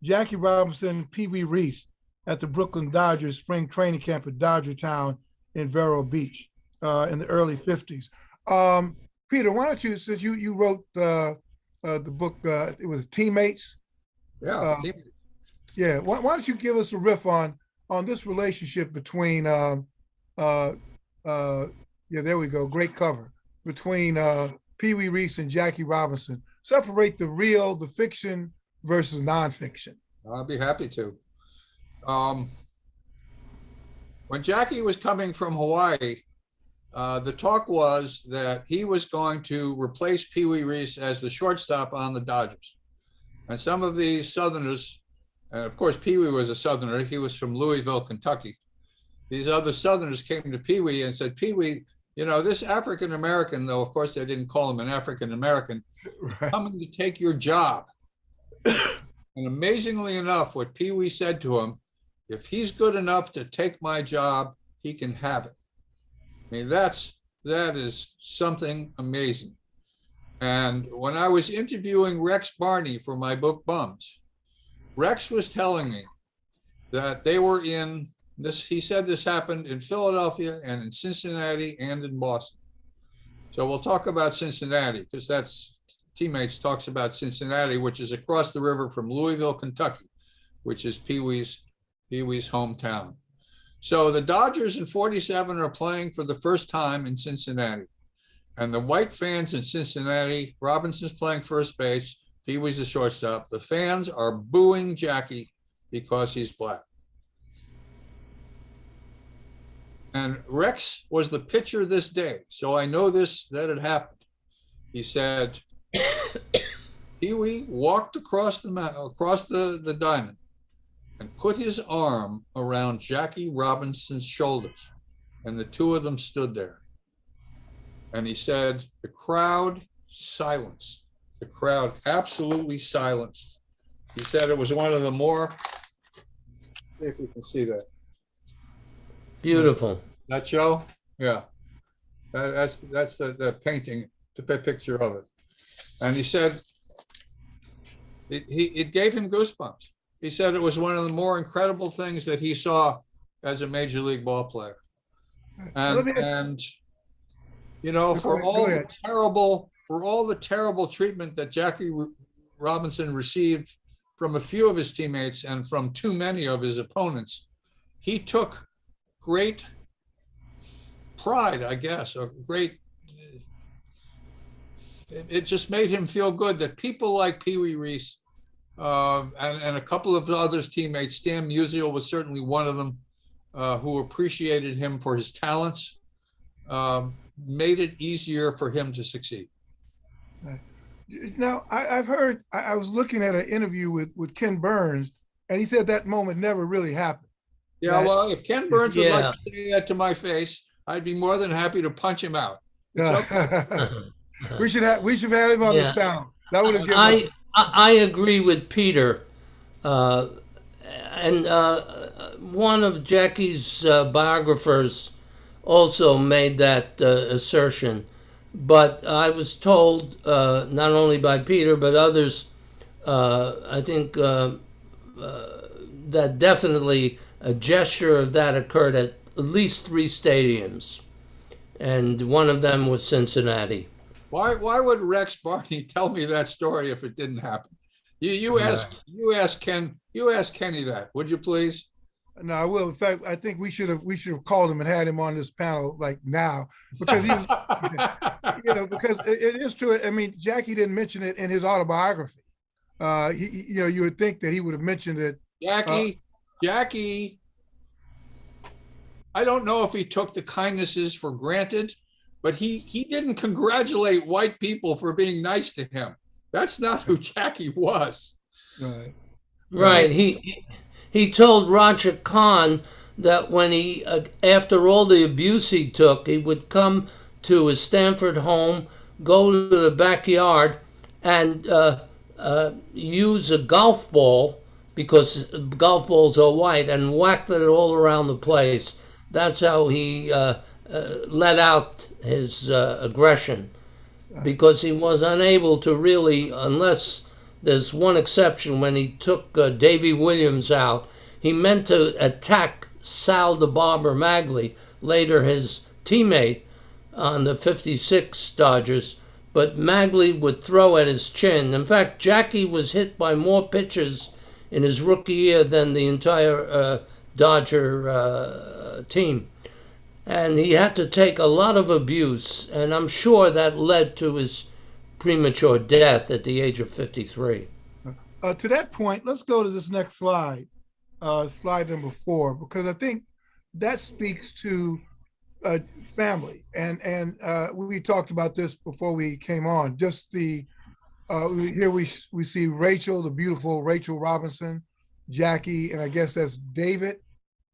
Jackie Robinson, Pee Wee Reese at the Brooklyn Dodgers spring training camp at Dodgertown in Vero Beach in the early 50s. Peter, why don't you, since you wrote the book, it was Teammates?
Yeah, Teammates.
Yeah, why don't you give us a riff on this relationship between, there we go, great cover, between Pee Wee Reese and Jackie Robinson. Separate the real, the fiction versus nonfiction.
I'll be happy to. When Jackie was coming from Hawaii, the talk was that he was going to replace Pee Wee Reese as the shortstop on the Dodgers. And some of these Southerners, and of course, Pee Wee was a Southerner. He was from Louisville, Kentucky. These other Southerners came to Pee Wee and said, Pee Wee, this African-American, though, of course, they didn't call him an African-American, right, coming to take your job. And amazingly enough, what Pee Wee said to him, if he's good enough to take my job, he can have it. I mean, that is something amazing. And when I was interviewing Rex Barney for my book Bums, Rex was telling me that they were in this, he said this happened in Philadelphia and in Cincinnati and in Boston. So we'll talk about Cincinnati, because that's Teammates talks about Cincinnati, which is across the river from Louisville, Kentucky, which is Pee Wee's hometown. So the Dodgers in 47 are playing for the first time in Cincinnati. And the white fans in Cincinnati, Robinson's playing first base, Pee Wee's the shortstop. The fans are booing Jackie because he's black. And Rex was the pitcher this day. So I know that it happened. He said, Pee Wee walked across the diamond and put his arm around Jackie Robinson's shoulders. And the two of them stood there. And he said, the crowd silenced. The crowd absolutely silenced. He said it was one of the more, see if you can see that.
Beautiful.
That Joe? Yeah. That's the painting, the picture of it. And he said, it gave him goosebumps. He said it was one of the more incredible things that he saw as a major league ball player. And you know, for all the terrible treatment that Jackie Robinson received from a few of his teammates and from too many of his opponents, he took great pride, I guess, or great, it just made him feel good that people like Pee Wee Reese and a couple of others teammates, Stan Musial was certainly one of them, who appreciated him for his talents, made it easier for him to succeed.
Now, I've heard, I was looking at an interview with Ken Burns, and he said that moment never really happened.
Yeah, well, if Ken Burns would like to say that to my face, I'd be more than happy to punch him out.
Okay. we should have had him on this panel. That would have given.
I agree with Peter, and one of Jackie's biographers also made that assertion. But I was told, not only by Peter, but others, I think that definitely a gesture of that occurred at least 3 stadiums. And one of them was Cincinnati.
Why would Rex Barney tell me that story if it didn't happen? You ask Kenny that, would you please?
No, I will. In fact, I think we should have called him and had him on this panel like now, because he was, because it is true. I mean, Jackie didn't mention it in his autobiography. You would think that he would have mentioned it. Jackie,
I don't know if he took the kindnesses for granted, but he didn't congratulate white people for being nice to him. That's not who Jackie was.
Right. He told Roger Kahn that when he, after all the abuse he took, he would come to his Stanford home, go to the backyard, and use a golf ball, because golf balls are white, and whacked it all around the place. That's how he let out his aggression, because he was unable to really, unless there's one exception when he took Davy Williams out. He meant to attack Sal the Barber Magley, later his teammate on the 56 Dodgers, but Magley would throw at his chin. In fact, Jackie was hit by more pitches in his rookie year than the entire Dodger team. And he had to take a lot of abuse, and I'm sure that led to his premature death at the age of 53.
To that point, let's go to this next slide, slide number 4, because I think that speaks to family. And we talked about this before we came on. Just here we see Rachel, the beautiful Rachel Robinson, Jackie, and I guess that's David,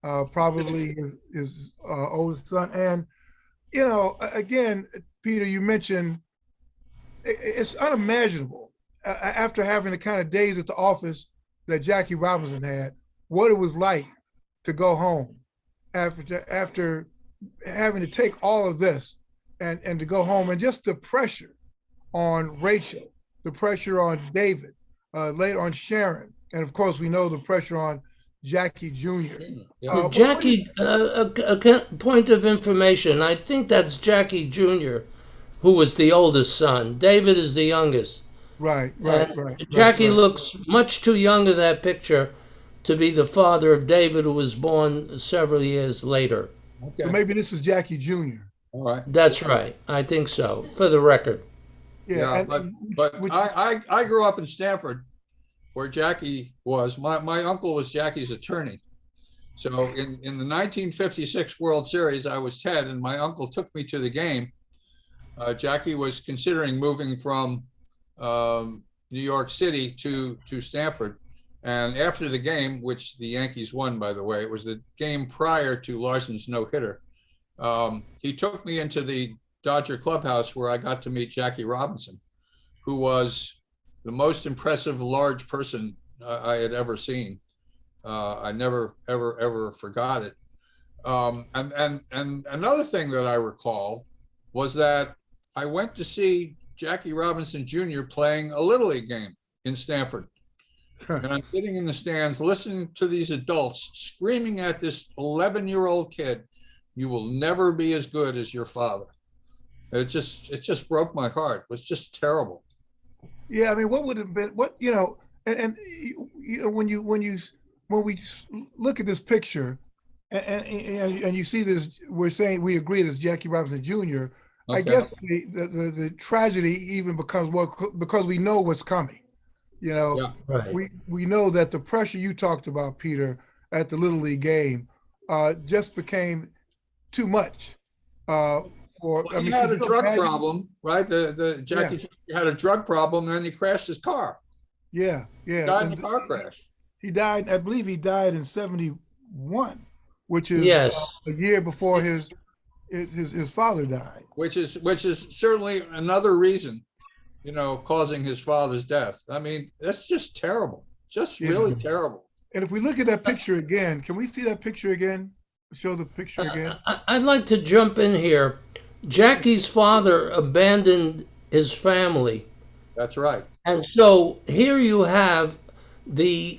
probably his oldest son. And, again, Peter, you mentioned it's unimaginable after having the kind of days at the office that Jackie Robinson had, what it was like to go home after having to take all of this and to go home, and just the pressure on Rachel, the pressure on David, later on Sharon, and of course we know the pressure on Jackie Jr.
Jackie, a point of information, I think that's Jackie Jr., who was the oldest son. David is the youngest.
Right.
Jackie looks much too young in that picture to be the father of David, who was born several years later.
Okay. So maybe this is Jackie Jr.
All right.
That's right. I think so, for the record.
Yeah, but I grew up in Stanford, where Jackie was. My uncle was Jackie's attorney. So in the 1956 World Series, I was 10, and my uncle took me to the game. Jackie was considering moving from New York City to Stanford, And after the game, which the Yankees won, by the way, it was the game prior to Larson's no-hitter. He took me into the Dodger clubhouse where I got to meet Jackie Robinson, who was the most impressive large person I had ever seen. I never, ever forgot it. And another thing that I recall was that I went to see Jackie Robinson Jr. playing a Little League game in Stamford. And I'm sitting in the stands listening to these adults screaming at this 11-year-old kid, "You will never be as good as your father." It just broke my heart. It was just terrible.
Yeah, I mean, what would have been and when we look at this picture and you see this, we're saying we agree this Jackie Robinson Jr. I guess the tragedy even becomes because we know what's coming.
Yeah.
Right.
We know that the pressure you talked about, Peter, at the Little League game just became too much.
He had a drug problem, right? The Jackie had a drug problem, and then he crashed his car.
Yeah.
He died in a car crash.
He died, I believe he died in 71, which is a year before his father died.
Which is certainly another reason, causing his father's death. I mean, that's just terrible. Just really terrible.
And if we look at that picture again, can we see that picture again? Show the picture again.
I'd like to jump in here. Jackie's father abandoned his family.
That's right.
And so here you have the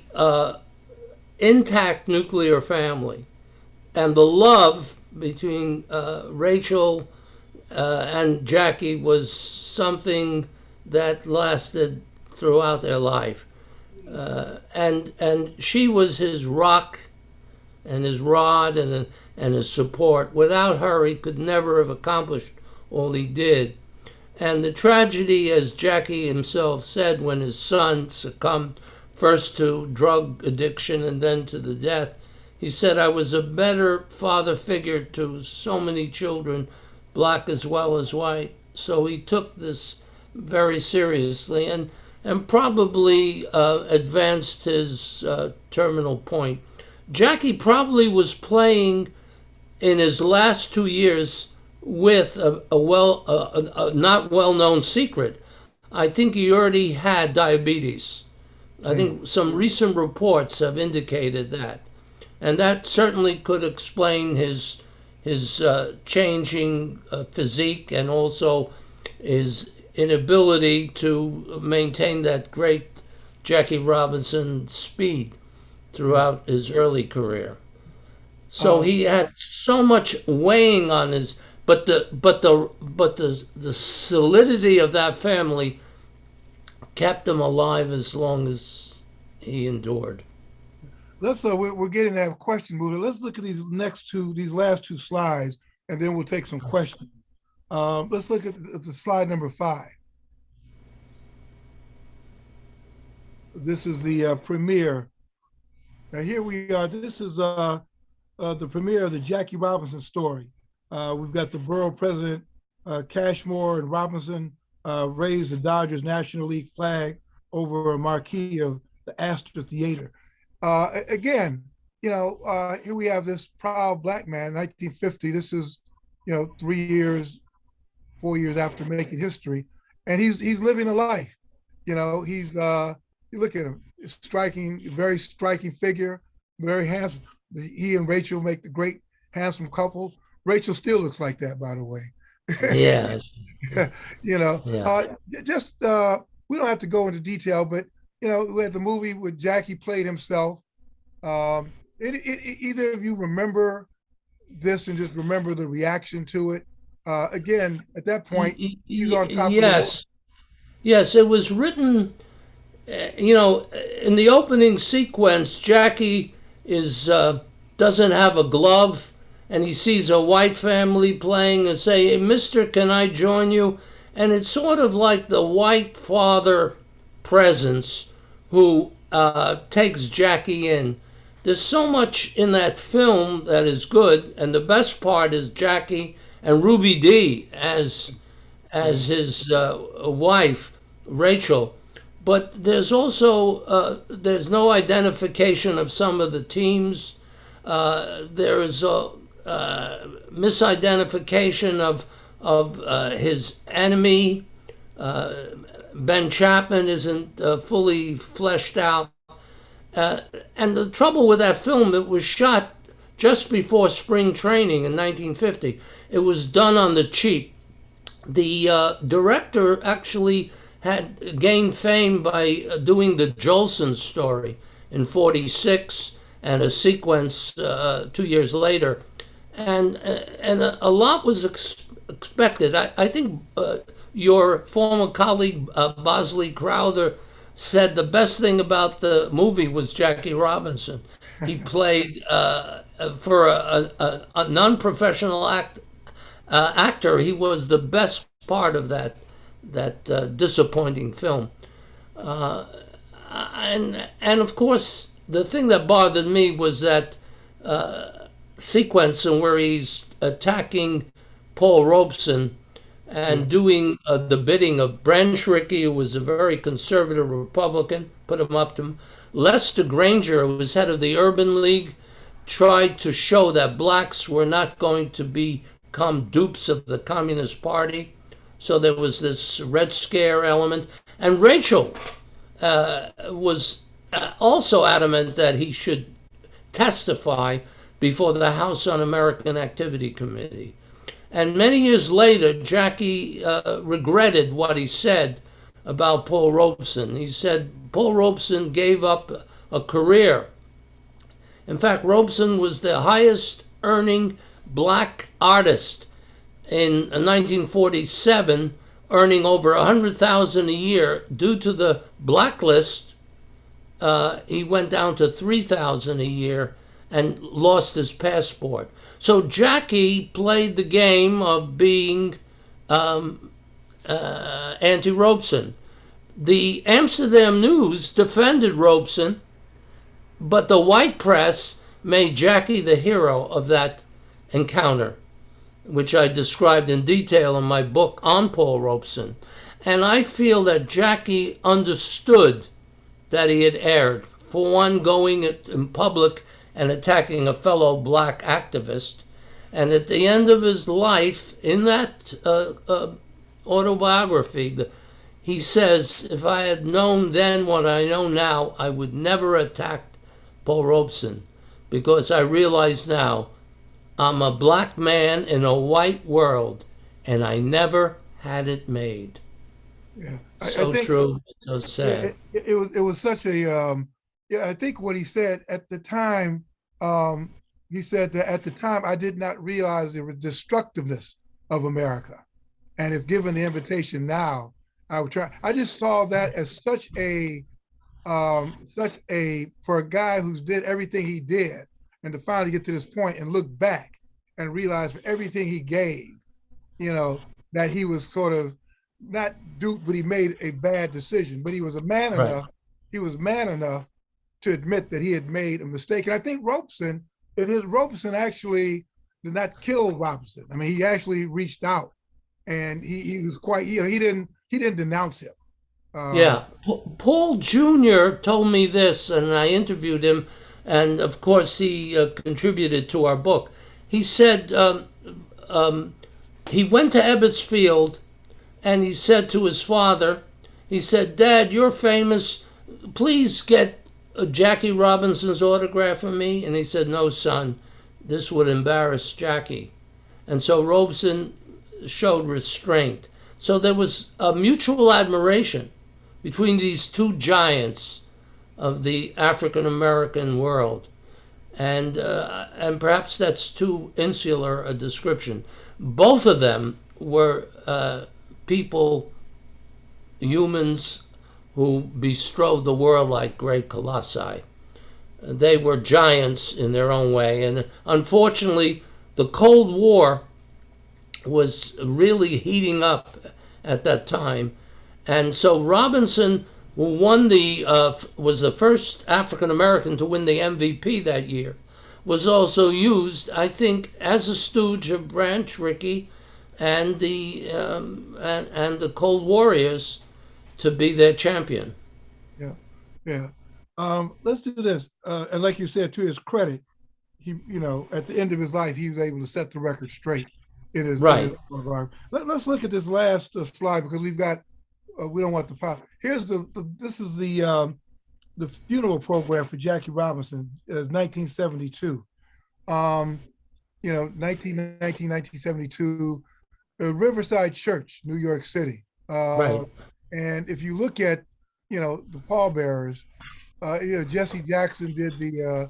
intact nuclear family, and the love between Rachel and Jackie was something that lasted throughout their life. And she was his rock and his rod and his support. Without her, he could never have accomplished all he did. And the tragedy, as Jackie himself said, when his son succumbed first to drug addiction and then to the death, he said, "I was a better father figure to so many children, black as well as white." So he took this very seriously and probably advanced his terminal point. Jackie probably was playing in his last 2 years with a not well-known secret. I think he already had diabetes. I think some recent reports have indicated that, and that certainly could explain his changing physique and also his inability to maintain that great Jackie Robinson speed throughout his early career. So he had so much weighing on his, but the solidity of that family kept him alive as long as he endured.
Let's we're getting to have a question movie. Let's look at these last two slides, and then we'll take some questions. Let's look at the slide number 5. This is the premiere. Now here we are. This is the premiere of the Jackie Robinson story. We've got the borough president, Cashmore and Robinson, raised the Dodgers National League flag over a marquee of the Astor Theater. Again, here we have this proud black man, 1950. This is, 4 years after making history, and he's living a life. He's you look at him, very striking figure, very handsome. He and Rachel make the great handsome couple. Rachel still looks like that, by the way.
Yeah.
Just we don't have to go into detail, but we had the movie where Jackie played himself. Either of you remember this and just remember the reaction to it? Again, at that point, he's on top of the world.
Yes, it was written, in the opening sequence, Jackie doesn't have a glove, and he sees a white family playing and say, "Hey, mister, can I join you?" And it's sort of like the white father presence who takes Jackie in. There's so much in that film that is good, and the best part is Jackie and Ruby Dee as his wife, Rachel. but there's also there's no identification of some of the teams. There is a misidentification of his enemy. Ben Chapman isn't fully fleshed out. And the trouble with that film, it was shot just before spring training in 1950. It was done on the cheap. The director actually had gained fame by doing the Jolson story in '46 and a sequence 2 years later. And a lot was expected. I think your former colleague, Bosley Crowther, said the best thing about the movie was Jackie Robinson. He played, for a non-professional actor, he was the best part of that disappointing film. And of course, the thing that bothered me was that sequence in where he's attacking Paul Robeson and doing the bidding of Branch Rickey, who was a very conservative Republican, put him up to him. Lester Granger, who was head of the Urban League, tried to show that blacks were not going to become dupes of the Communist Party. So there was this Red Scare element. And Rachel was also adamant that he should testify before the House Un-American Activity Committee. And many years later, Jackie regretted what he said about Paul Robeson. He said Paul Robeson gave up a career. In fact, Robeson was the highest earning black artist in 1947, earning over $100,000 a year. Due to the blacklist, he went down to $3,000 a year and lost his passport. So Jackie played the game of being anti-Robeson. The Amsterdam News defended Robeson, but the white press made Jackie the hero of that encounter, which I described in detail in my book on Paul Robeson. And I feel that Jackie understood that he had erred. For one, going in public and attacking a fellow black activist. And at the end of his life, in that autobiography, he says, if I had known then what I know now, I would never attack Paul Robeson, because I realize now I'm a black man in a white world, and I never had it made.
Yeah,
So
I think,
true, so sad.
It was such a I think what he said at the time, he said that at the time I did not realize the destructiveness of America, and if given the invitation now, I would try. I just saw that as such a for a guy who's did everything he did, and to finally get to this point and look back and realize for everything he gave, that he was sort of not duped, but he made a bad decision. But he was a man enough. He was man enough to admit that he had made a mistake. And I think Robeson actually did not kill Robinson. I mean, he actually reached out, and he was quite. He didn't denounce him.
Yeah, Paul Jr. told me this, and I interviewed him, and of course he contributed to our book. He said he went to Ebbets Field, and he said to his father, he said, "Dad, you're famous. Please get Jackie Robinson's autograph for me." And he said, "No, son, this would embarrass Jackie." And so Robeson showed restraint. So there was a mutual admiration between these two giants of the African American world, and perhaps that's too insular a description. Both of them were people, humans who bestrode the world like great colossi. They were giants in their own way, and unfortunately, the Cold War was really heating up at that time. And so Robinson, who won was the first African American to win the MVP that year, was also used, I think, as a stooge of Branch Rickey and the Cold Warriors to be their champion.
Yeah. Let's do this. And like you said, to his credit, he, at the end of his life, he was able to set the record straight in his,
Right.
Let's look at this last slide because we've got, we don't want the pop. Here's this is the funeral program for Jackie Robinson. It's 1972. 1972, Riverside Church, New York City.
Right.
And if you look at, the pallbearers, Jesse Jackson did the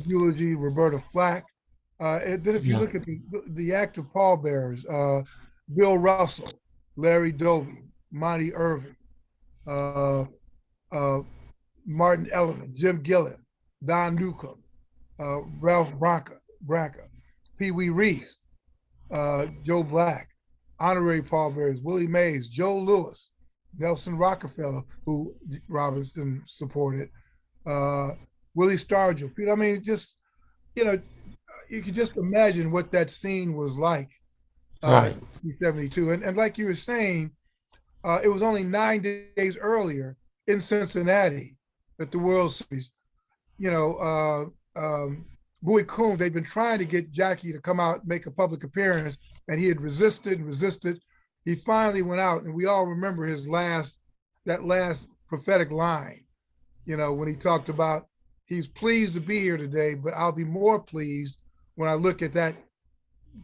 eulogy, Roberta Flack. And then if you look at the active pallbearers, Bill Russell, Larry Doby, Monty Irving, Martin Elliman, Jim Gillen, Don Newcomb, Ralph Branca, Pee Wee Reese, Joe Black, honorary pallbearers, Willie Mays, Joe Lewis, Nelson Rockefeller, who Robinson supported, Willie Stargell. I mean, just, you could just imagine what that scene was like in 72. And like you were saying, it was only 9 days earlier in Cincinnati at the World Series. Bowie Kuhn, they'd been trying to get Jackie to come out and make a public appearance, and he had resisted and resisted. He finally went out, and we all remember that last prophetic line, when he talked about, he's pleased to be here today, but I'll be more pleased when I look at that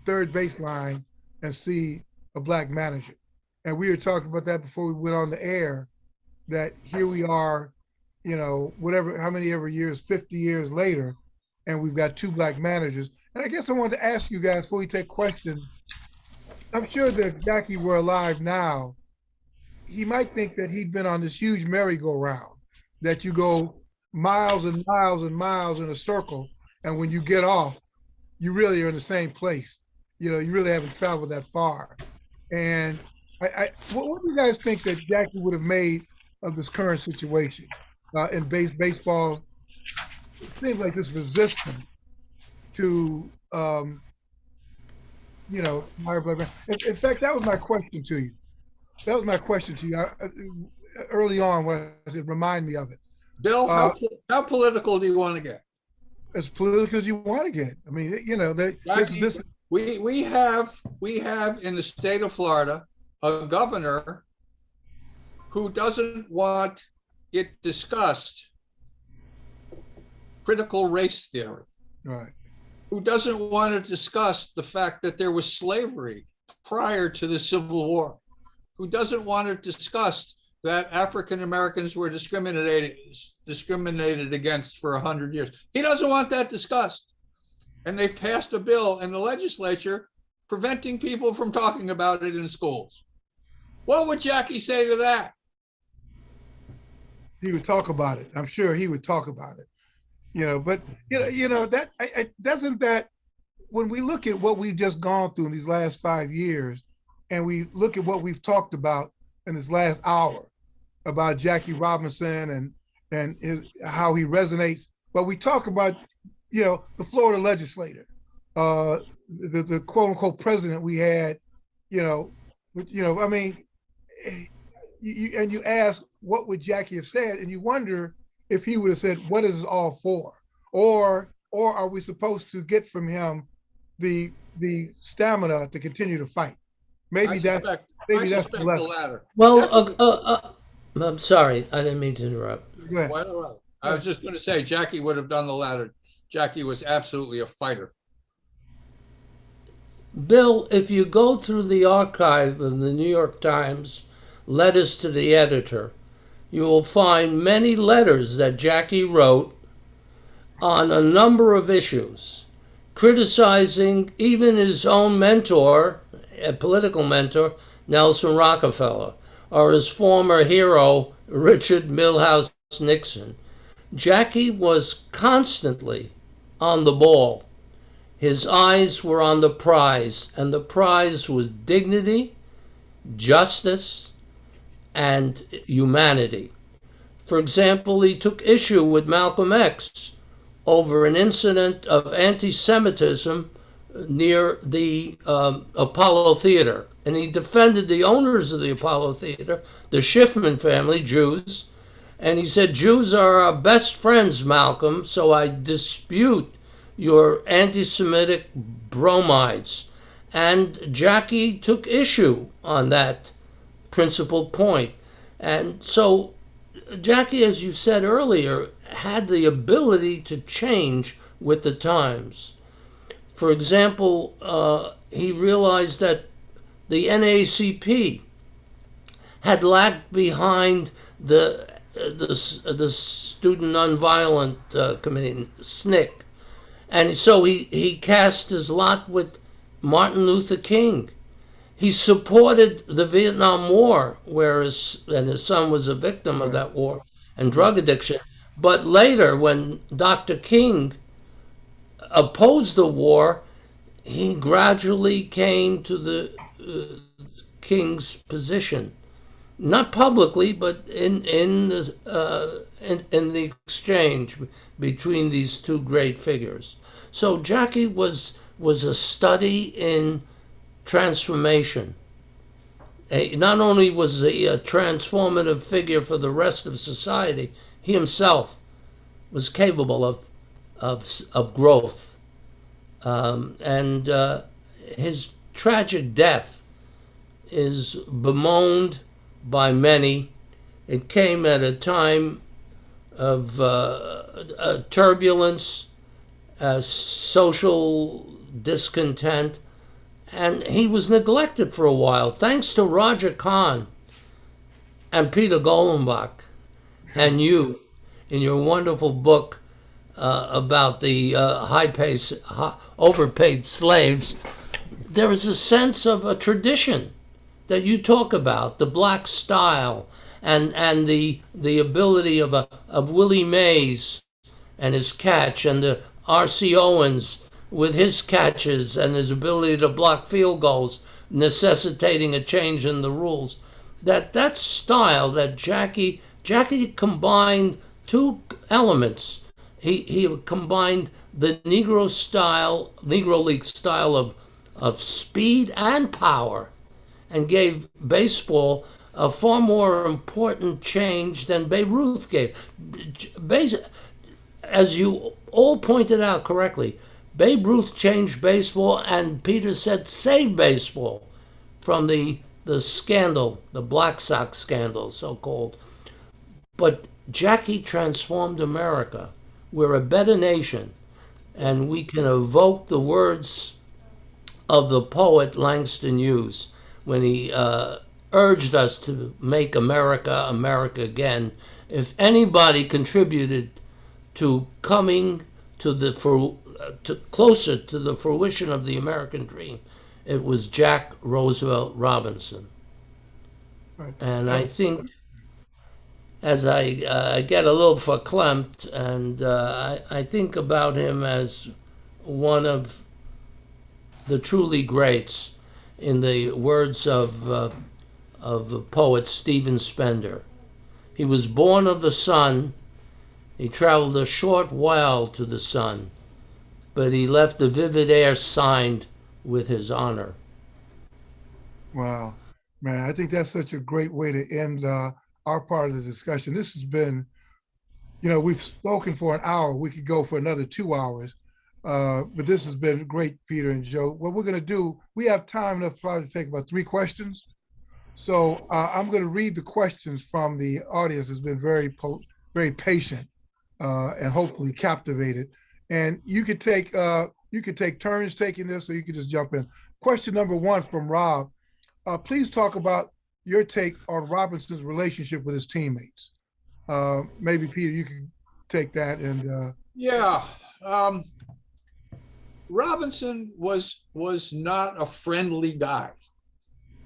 third baseline and see a Black manager. And we were talking about that before we went on the air, that here we are, how many ever years, 50 years later, and we've got 2 Black managers. And I guess I wanted to ask you guys before we take questions, I'm sure that if Jackie were alive now, he might think that he'd been on this huge merry-go-round, that you go miles and miles and miles in a circle, and when you get off, you really are in the same place. You really haven't traveled that far. And what do you guys think that Jackie would have made of this current situation in baseball? It seems like this resistance to, higher blood pressure. In fact, that was my question to you. Early on, when it reminded me of it.
Bill, how political do you want to get?
As political as you want to get. I mean,
we have in the state of Florida a governor who doesn't want it discussed, critical race theory.
Right.
Who doesn't want to discuss the fact that there was slavery prior to the Civil War, who doesn't want to discuss that African Americans were discriminated against for 100 years. He doesn't want that discussed. And they've passed a bill in the legislature preventing people from talking about it in schools. What would Jackie say to that?
He would talk about it. I'm sure he would talk about it. But doesn't that, when we look at what we've just gone through in these last 5 years, and we look at what we've talked about in this last hour about Jackie Robinson and how he resonates, but we talk about, the Florida legislator, the quote unquote president we had, I mean, and you ask, what would Jackie have said? And you wonder if he would have said, what is this all for? Or are we supposed to get from him the stamina to continue to fight? Maybe that's the
latter.
Well, I'm sorry, I didn't mean to interrupt.
Go ahead.
Well, I was just going to say, Jackie would have done the latter. Jackie was absolutely a fighter.
Bill, if you go through the archive of the New York Times letters to the editor, you will find many letters that Jackie wrote on a number of issues, criticizing even his own mentor, a political mentor, Nelson Rockefeller, or his former hero, Richard Milhouse Nixon. Jackie was constantly on the ball. His eyes were on the prize, and the prize was dignity, justice, and humanity. For example, he took issue with Malcolm X over an incident of anti-Semitism near the Apollo Theater. And he defended the owners of the Apollo Theater, the Schiffman family, Jews, And he said, Jews are our best friends, Malcolm, so I dispute your anti-Semitic bromides. And Jackie took issue on that principal point. And so Jackie, as you said earlier, had the ability to change with the times. For example, he realized that the NAACP had lagged behind the Student Nonviolent Committee, SNCC. And so he cast his lot with Martin Luther King. He supported the Vietnam War, and his son was a victim of that war and drug addiction. But later, when Dr. King opposed the war, he gradually came to the King's position, not publicly, but in the exchange between these two great figures. So Jackie was a study in transformation. Not only was he a transformative figure for the rest of society, he himself was capable of growth. And his tragic death is bemoaned by many. It came at a time of turbulence, social discontent, and he was neglected for a while. Thanks to Roger Kahn and Peter Golenbock and you in your wonderful book about the overpaid slaves, there is a sense of a tradition that you talk about, the black style and the ability of Willie Mays and his catch, and the R.C. Owens with his catches and his ability to block field goals, necessitating a change in the rules. That style that Jackie combined two elements. He combined the Negro League style of speed and power, and gave baseball a far more important change than Babe Ruth gave. As you all pointed out correctly, Babe Ruth changed baseball, and Peter said save baseball from the scandal, the Black Sox scandal, so-called. But Jackie transformed America. We're a better nation, and we can evoke the words of the poet Langston Hughes when he urged us to make America America again. If anybody contributed to coming to closer to the fruition of the American dream, it was Jack Roosevelt Robinson.
Right.
And I think, as I get a little verklempt, and I think about him as one of the truly greats, in the words of the poet Stephen Spender. He was born of the sun. He traveled a short while to the sun, but he left the vivid air signed with his honor.
Wow, man, I think that's such a great way to end our part of the discussion. This has been, we've spoken for an hour. We could go for another 2 hours, but this has been great, Peter and Joe. What we're going to do, we have time enough probably to take about 3 questions. So I'm going to read the questions from the audience who's been very patient and hopefully captivated. And you could take turns taking this, or you could just jump in. Question number 1 from Rob. Please talk about your take on Robinson's relationship with his teammates. Maybe Peter, you can take that. And
Robinson was not a friendly guy.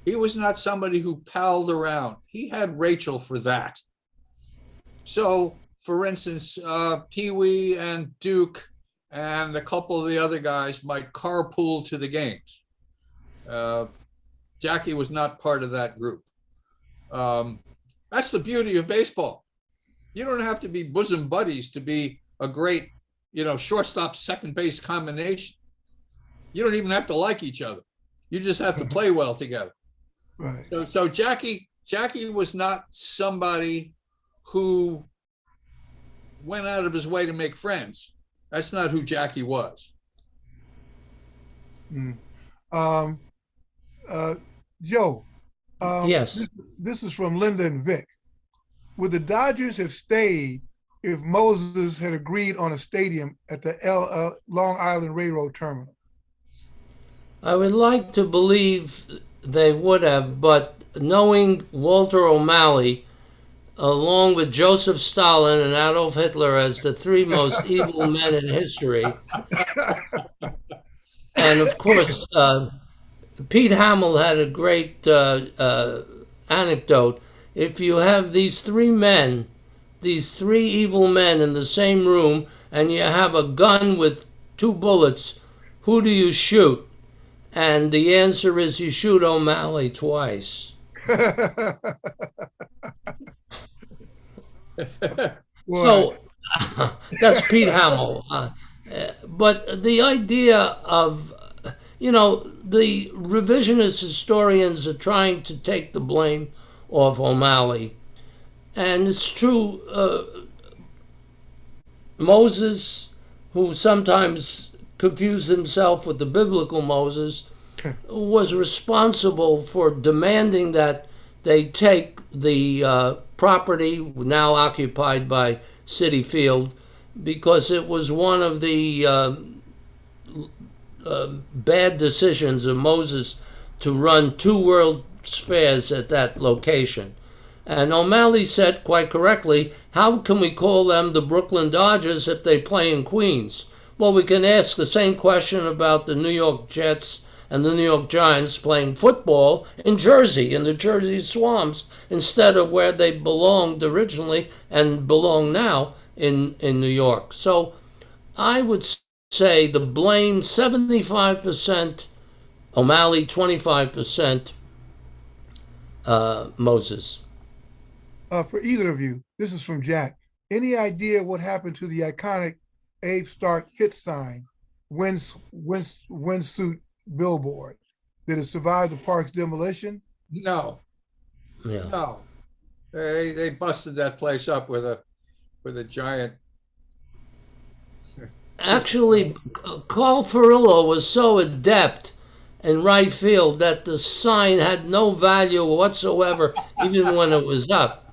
He was not somebody who palled around. He had Rachel for that. So, for instance, Pee Wee and Duke and a couple of the other guys might carpool to the games. Jackie was not part of that group. That's the beauty of baseball. You don't have to be bosom buddies to be a great, shortstop, second base combination. You don't even have to like each other. You just have to play well together.
Right.
So Jackie was not somebody who went out of his way to make friends. That's not who Jackie was.
Joe,
Yes.
this is from Linda and Vic. Would the Dodgers have stayed if Moses had agreed on a stadium at the Long Island Railroad Terminal?
I would like to believe they would have, but knowing Walter O'Malley, along with Joseph Stalin and Adolf Hitler as the three most evil men in history, and of course, Pete Hamill had a great anecdote. If you have these three men, these three evil men in the same room, and you have a gun with 2 bullets, who do you shoot? And the answer is you shoot O'Malley twice. So that's Pete Hamill. But the idea of, the revisionist historians are trying to take the blame off O'Malley. And it's true, Moses, who sometimes confused himself with the biblical Moses, was responsible for demanding that they take the property now occupied by Citi Field, because it was one of the bad decisions of Moses to run 2 World's Fairs at that location. And O'Malley said, quite correctly, how can we call them the Brooklyn Dodgers if they play in Queens? Well, we can ask the same question about the New York Jets and the New York Giants playing football in Jersey, in the Jersey swamps, instead of where they belonged originally and belong now in New York. So I would say the blame 75% O'Malley, 25% Moses.
For either of you, this is from Jack. Any idea what happened to the iconic Abe Stark hit sign, windsuit billboard? Did it survive the park's demolition?
No.
Yeah.
No. They busted that place up with a giant.
Actually, Carl Furillo was so adept in right field that the sign had no value whatsoever, even when it was up.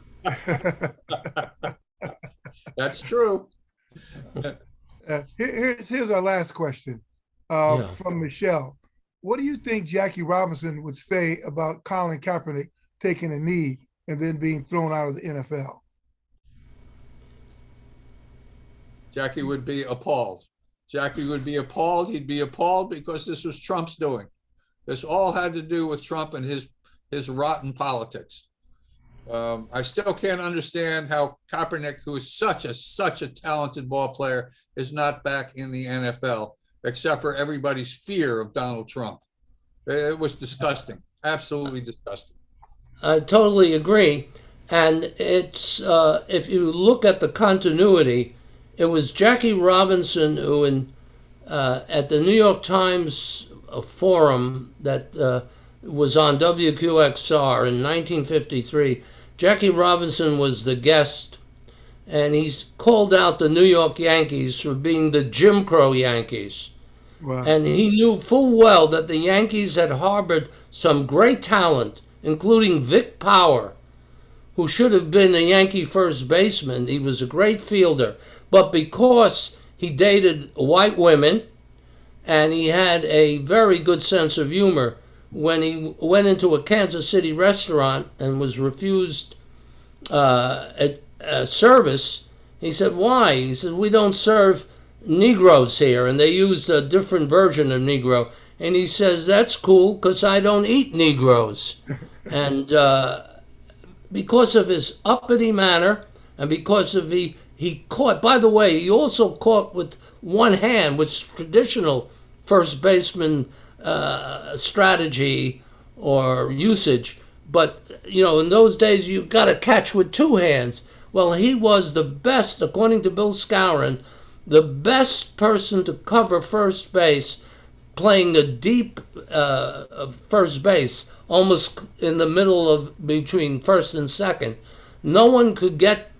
That's true.
Here's our last question from Michelle. What do you think Jackie Robinson would say about Colin Kaepernick taking a knee and then being thrown out of the NFL?
Jackie would be appalled. Jackie would be appalled. He'd be appalled because this was Trump's doing. This all had to do with Trump and his rotten politics. I still can't understand how Kaepernick, who is such a talented ball player, is not back in the NFL, except for everybody's fear of Donald Trump. It was disgusting, absolutely disgusting.
I totally agree. And it's, if you look at the continuity, it was Jackie Robinson who, at the New York Times forum that was on WQXR in 1953, Jackie Robinson was the guest, and he's called out the New York Yankees for being the Jim Crow Yankees.
Wow.
And he knew full well that the Yankees had harbored some great talent, including Vic Power, who should have been a Yankee first baseman. He was a great fielder. But because he dated white women and he had a very good sense of humor, when he went into a Kansas City restaurant and was refused a service, he said, why? He said, we don't serve Negroes here, and they used a different version of Negro. And he says, that's cool, because I don't eat Negroes. And because of his uppity manner, and because of he caught, by the way, he also caught with one hand, which traditional first baseman strategy or usage. But, in those days, you got to catch with 2 hands. Well, he was the best, according to Bill Skowron, the best person to cover first base, playing a deep first base, almost in the middle of between first and second. No one could get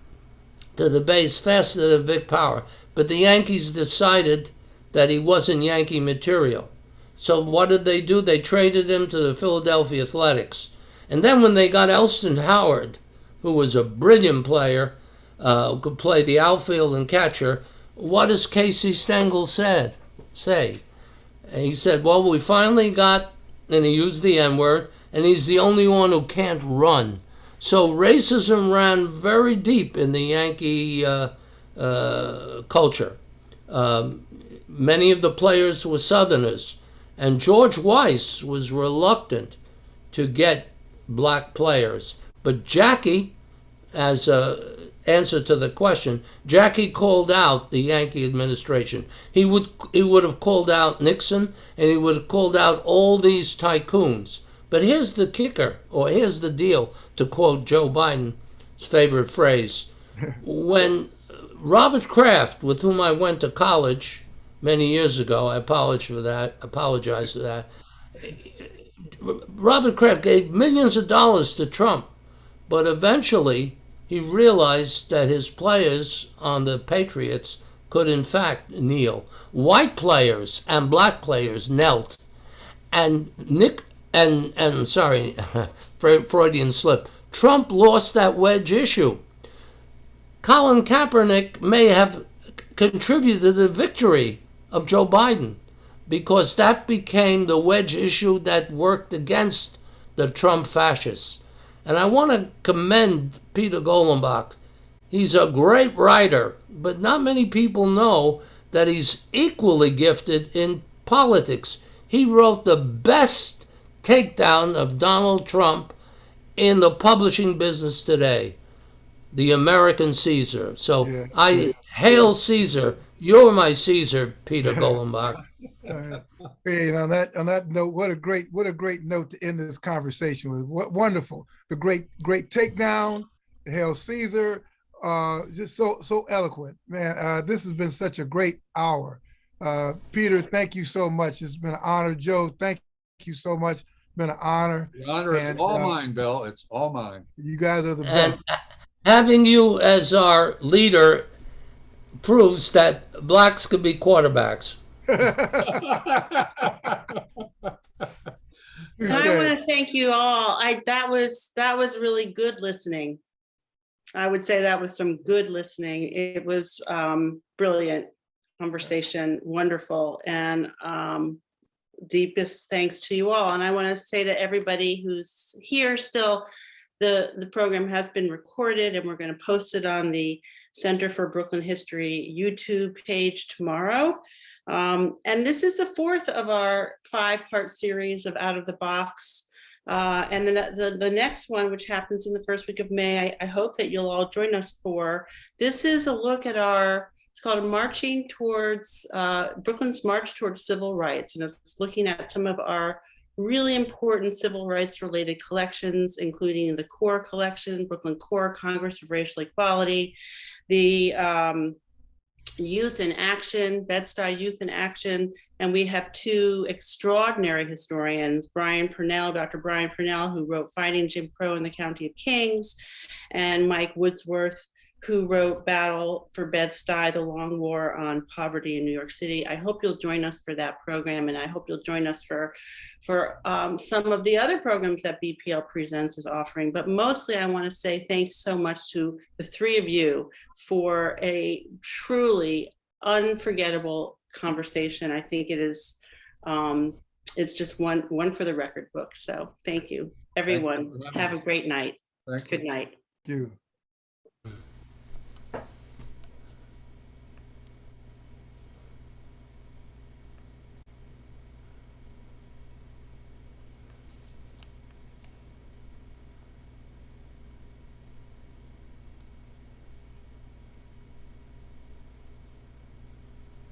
to the base faster than Vic Power. But the Yankees decided that he wasn't Yankee material. So what did they do? They traded him to the Philadelphia Athletics. And then when they got Elston Howard, who was a brilliant player, who could play the outfield and catcher, what does Casey Stengel say? And he said, well, we finally got, and he used the N-word, and he's the only one who can't run. So racism ran very deep in the Yankee culture. Many of the players were Southerners, and George Weiss was reluctant to get black players. But Jackie, as a answer to the question, Jackie called out the Yankee administration. He would have called out Nixon, and he would have called out all these tycoons. But here's the kicker, or here's the deal, to quote Joe Biden's favorite phrase. When Robert Kraft, with whom I went to college many years ago, I apologize for that. Robert Kraft gave millions of dollars to Trump, but eventually he realized that his players on the Patriots could in fact kneel. White players and black players knelt, and Freudian slip. Trump lost that wedge issue. Colin Kaepernick may have contributed to the victory of Joe Biden, because that became the wedge issue that worked against the Trump fascists. And I want to commend Peter Golenbock. He's a great writer, but not many people know that he's equally gifted in politics. He wrote the best takedown of Donald Trump in the publishing business today, The American Caesar. So yeah, I hail Caesar. You're my Caesar, Peter Golenbock.
Hey, on that note, what a great note to end this conversation with. What wonderful, the great takedown, hail Caesar, just so eloquent, man. This has been such a great hour. Peter, thank you so much. It's been an honor. Joe, thank you so much. It's been an honor.
The honor is all mine, Bill. It's all mine.
You guys are the best.
Having you as our leader proves that blacks could be quarterbacks.
I want to thank you all. That was really good listening. I would say that was some good listening. It was brilliant conversation, wonderful, and deepest thanks to you all. And I want to say to everybody who's here still, the program has been recorded, and we're going to post it on the Center for Brooklyn History YouTube page tomorrow. And this is the fourth of our 5-part series of Out of the Box. And then the next one, which happens in the first week of May, I hope that you'll all join us for. This is a look at it's called Marching Towards, Brooklyn's March Towards Civil Rights. And it's looking at some of our really important civil rights related collections, including the Core Collection, Brooklyn Core, Congress of Racial Equality, the Youth in Action, Bed-Stuy Youth in Action, and we have 2 extraordinary historians, Dr. Brian Purnell, who wrote Fighting Jim Crow in the County of Kings, and Mike Woodsworth, who wrote Battle for Bed-Stuy, The Long War on Poverty in New York City. I hope you'll join us for that program, and I hope you'll join us for some of the other programs that BPL Presents is offering. But mostly I want to say thanks so much to the 3 of you for a truly unforgettable conversation. I think it is, it's just one for the record book. So thank you, everyone. Have a great night. Good night.
Thank you.